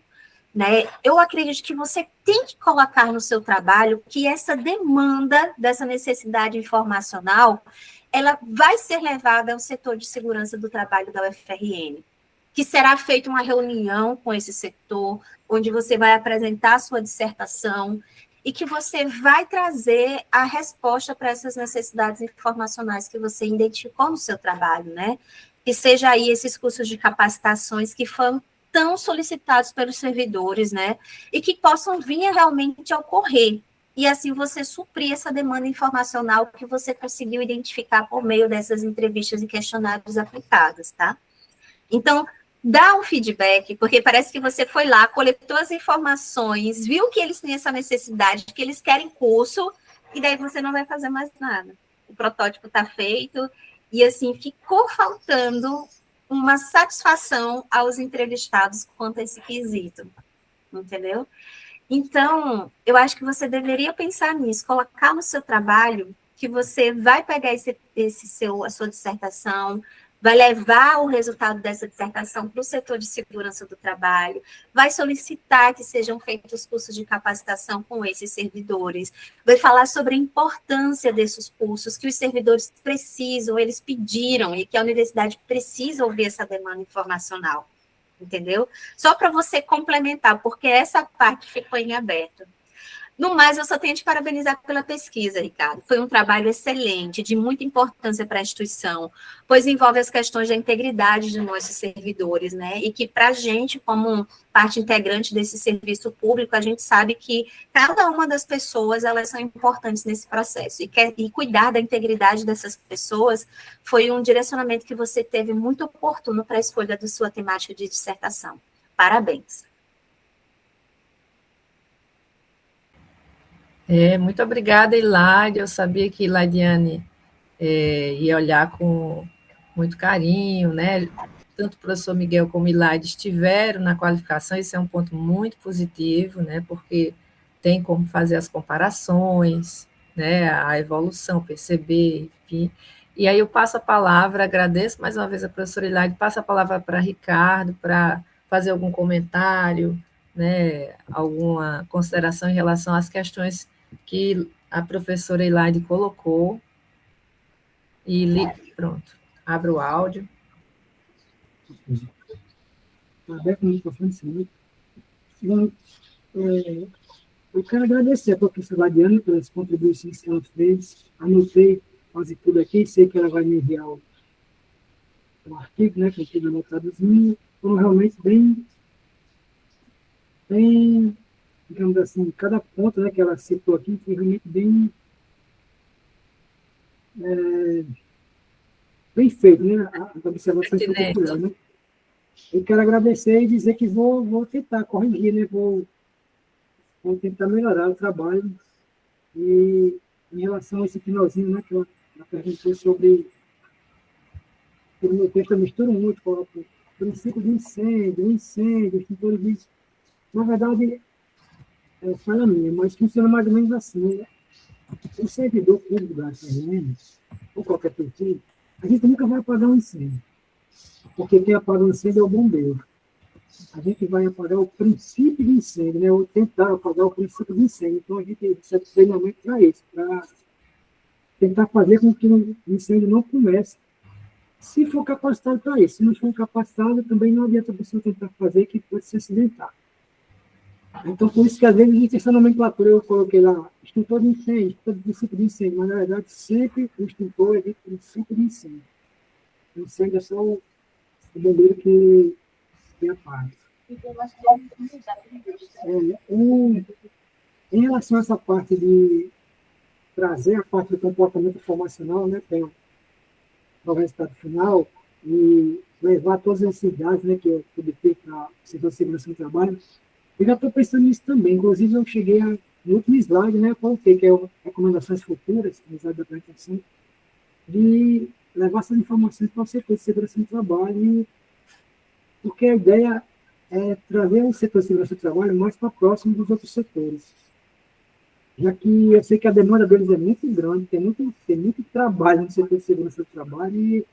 né? Eu acredito que você tem que colocar no seu trabalho que essa demanda dessa necessidade informacional, ela vai ser levada ao setor de segurança do trabalho da UFRN, que será feita uma reunião com esse setor, onde você vai apresentar a sua dissertação e que você vai trazer a resposta para essas necessidades informacionais que você identificou no seu trabalho, né? Que seja aí esses cursos de capacitações que foram tão solicitados pelos servidores, né? E que possam vir realmente a ocorrer. E assim você suprir essa demanda informacional que você conseguiu identificar por meio dessas entrevistas e questionários aplicados, tá? Então, dá um feedback, porque parece que você foi lá, coletou as informações, viu que eles têm essa necessidade, que eles querem curso, e daí você não vai fazer mais nada. O protótipo está feito, e assim, ficou faltando uma satisfação aos entrevistados quanto a esse quesito, entendeu? Então, eu acho que você deveria pensar nisso, colocar no seu trabalho que você vai pegar a sua dissertação, vai levar o resultado dessa dissertação para o setor de segurança do trabalho, vai solicitar que sejam feitos cursos de capacitação com esses servidores, vai falar sobre a importância desses cursos, que os servidores precisam, eles pediram, e que a universidade precisa ouvir essa demanda informacional, entendeu? Só para você complementar, porque essa parte ficou em aberto. No mais, eu só tenho te parabenizar pela pesquisa, Ricardo. Foi um trabalho excelente, de muita importância para a instituição, pois envolve as questões da integridade de nossos servidores, né? E que, para a gente, como parte integrante desse serviço público, a gente sabe que cada uma das pessoas, elas são importantes nesse processo. E cuidar da integridade dessas pessoas foi um direcionamento que você teve muito oportuno para a escolha da sua temática de dissertação. Parabéns. Muito obrigada, Hilária. Eu sabia que Hilariane ia olhar com muito carinho, né? Tanto o professor Miguel como Hilária estiveram na qualificação, isso é um ponto muito positivo, né? Porque tem como fazer as comparações, né? A evolução, perceber, enfim. E aí eu passo a palavra, agradeço mais uma vez a professora Hilária, passo a palavra para Ricardo, para fazer algum comentário, né? Alguma consideração em relação às questões que a professora Hilária colocou, e pronto, abro o áudio. Está aberto o microfone, sim. Bom, eu quero agradecer a professora Ladiane pelas contribuições que ela fez, anotei quase tudo aqui, sei que ela vai me enviar o artigo, né, que eu tive anotadozinho, foram realmente bem, digamos assim, cada ponto, né, que ela citou aqui foi realmente bem feito, né, a observação foi popular, né. Eu quero agradecer e dizer que vou tentar corrigir, né, vou tentar melhorar o trabalho. E em relação a esse finalzinho, né, que ela perguntou sobre o meu texto, eu misturo muito, coloco o princípio de incêndio, extintor de... Na verdade, fala minha, mas funciona mais ou menos assim, né? O servidor público da SRM, ou qualquer pessoa, a gente nunca vai apagar um incêndio, porque quem apaga um incêndio é o bombeiro. A gente vai apagar o princípio de incêndio, né? Ou tentar apagar o princípio de incêndio. Então, a gente precisa de treinamento para isso, para tentar fazer com que o incêndio não comece, se for capacitado para isso. Se não for capacitado, também não adianta a pessoa tentar fazer, que pode se acidentar. Então, por isso que, às vezes, a gente, essa nomenclatura, eu coloquei lá, extintor de incêndio, extintor de princípio de incêndio, mas, na verdade, sempre o extintor é de princípio de incêndio. O incêndio é só o bombeiro que apaga. Em relação a essa parte de trazer a parte do comportamento informacional, né, tem o resultado final, e levar todas as cidades, né, que eu publiquei para o setor de segurança do trabalho, eu já estou pensando nisso também. Inclusive, eu cheguei no último slide, né, eu coloquei, que é recomendações futuras, no slide da apresentação, de levar essas informações para o setor de segurança do trabalho, porque a ideia é trazer o setor de segurança do trabalho mais para próximo dos outros setores. Já que eu sei que a demanda deles é muito grande, tem muito trabalho no setor de segurança do trabalho,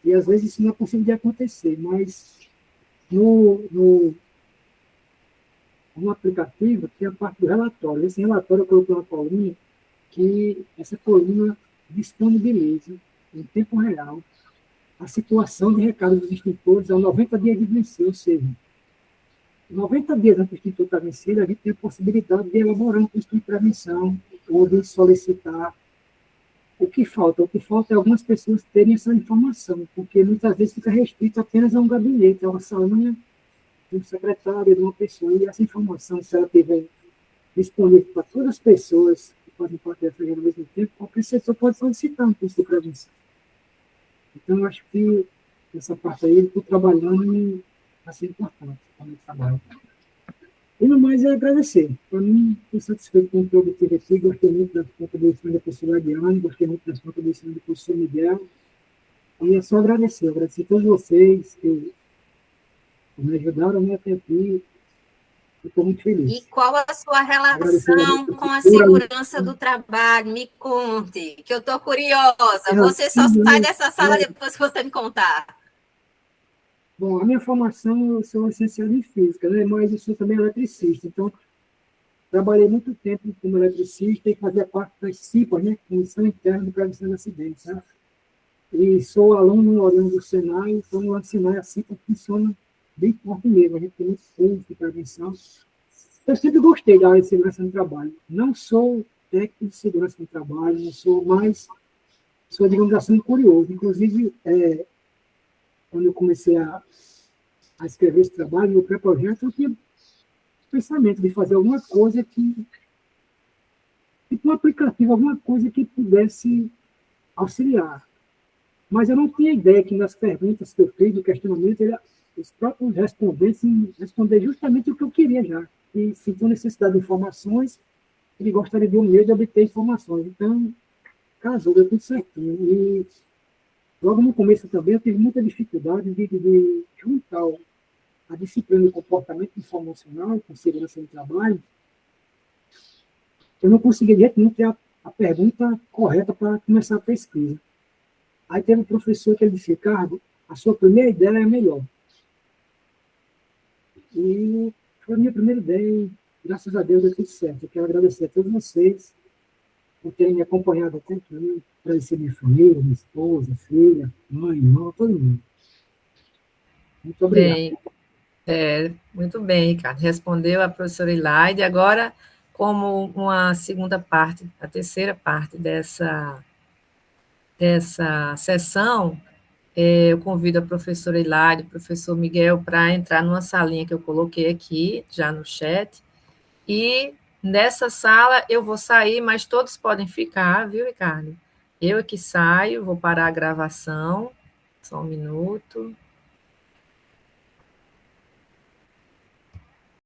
e às vezes isso não é possível de acontecer, mas no aplicativo tem a parte do relatório. Esse relatório eu coloquei uma colinha, que essa coluna disponibiliza em tempo real a situação de recado dos extintores a 90 dias de vencer, ou seja, 90 dias antes do extintor estar vencido, a gente tem a possibilidade de elaborar um curso de prevenção ou de solicitar. O que falta? O que falta é algumas pessoas terem essa informação, porque muitas vezes fica restrito apenas a um gabinete, a uma salinha de um secretário, de uma pessoa, e essa informação, se ela estiver disponível para todas as pessoas que fazem parte dessa rede ao mesmo tempo, qualquer setor pode solicitar um curso de prevenção. Então, eu acho que essa parte aí, eu estou trabalhando e vai ser importante para o meu trabalho. E no mais, é agradecer. Para mim, estou satisfeito com o que eu obtive aqui, gostei muito das contribuições da professora Diana, gostei muito das contribuições do professor Miguel, e é só agradecer a todos vocês que me ajudaram até aqui. estou muito feliz. E qual a sua relação com a segurança do trabalho? Me conte, que eu estou curiosa. Você só sai dessa sala depois que você me contar. Bom, a minha formação, eu sou licenciado em física, né? Mas eu sou também eletricista. Então, trabalhei muito tempo como eletricista e fazia parte das CIPAs, né? Comissão Interna de Prevenção de Acidentes, né? E sou aluno oriundo do Senai, então no Senai a CIPA funciona bem forte mesmo. A gente tem muito curso de prevenção. Eu sempre gostei da área de segurança no trabalho. Não sou técnico de segurança no trabalho, não sou mais, sou, digamos assim, curioso. Inclusive, quando eu comecei a escrever esse trabalho, meu pré-projeto, eu tinha pensamento de fazer alguma coisa tipo um aplicativo, alguma coisa que pudesse auxiliar. Mas eu não tinha ideia que nas perguntas que eu fiz, do questionamento, os próprios respondentes responder justamente o que eu queria já. E sentiu necessidade de informações, ele gostaria de um meio de obter informações. Então, casou, deu tudo certinho. E logo no começo também eu tive muita dificuldade de juntar a disciplina do comportamento informacional com segurança no trabalho. Eu não conseguia de jeito nenhum ter a pergunta correta para começar a pesquisa. Aí teve um professor que ele disse: Ricardo, a sua primeira ideia é a melhor. E foi a minha primeira ideia e, graças a Deus, deu tudo certo. Eu quero agradecer a todos vocês por terem me acompanhado até aqui, agradecer minha família, minha esposa, filha, mãe, irmão, todo mundo. Muito obrigado. Muito bem, Ricardo. Respondeu a professora Ilaide. Agora, como uma segunda parte, a terceira parte dessa sessão, eu convido a professora Ilaide, o professor Miguel, para entrar numa salinha que eu coloquei aqui, já no chat, e nessa sala eu vou sair, mas todos podem ficar, viu, Ricardo? Eu é que saio, vou parar a gravação, só um minuto.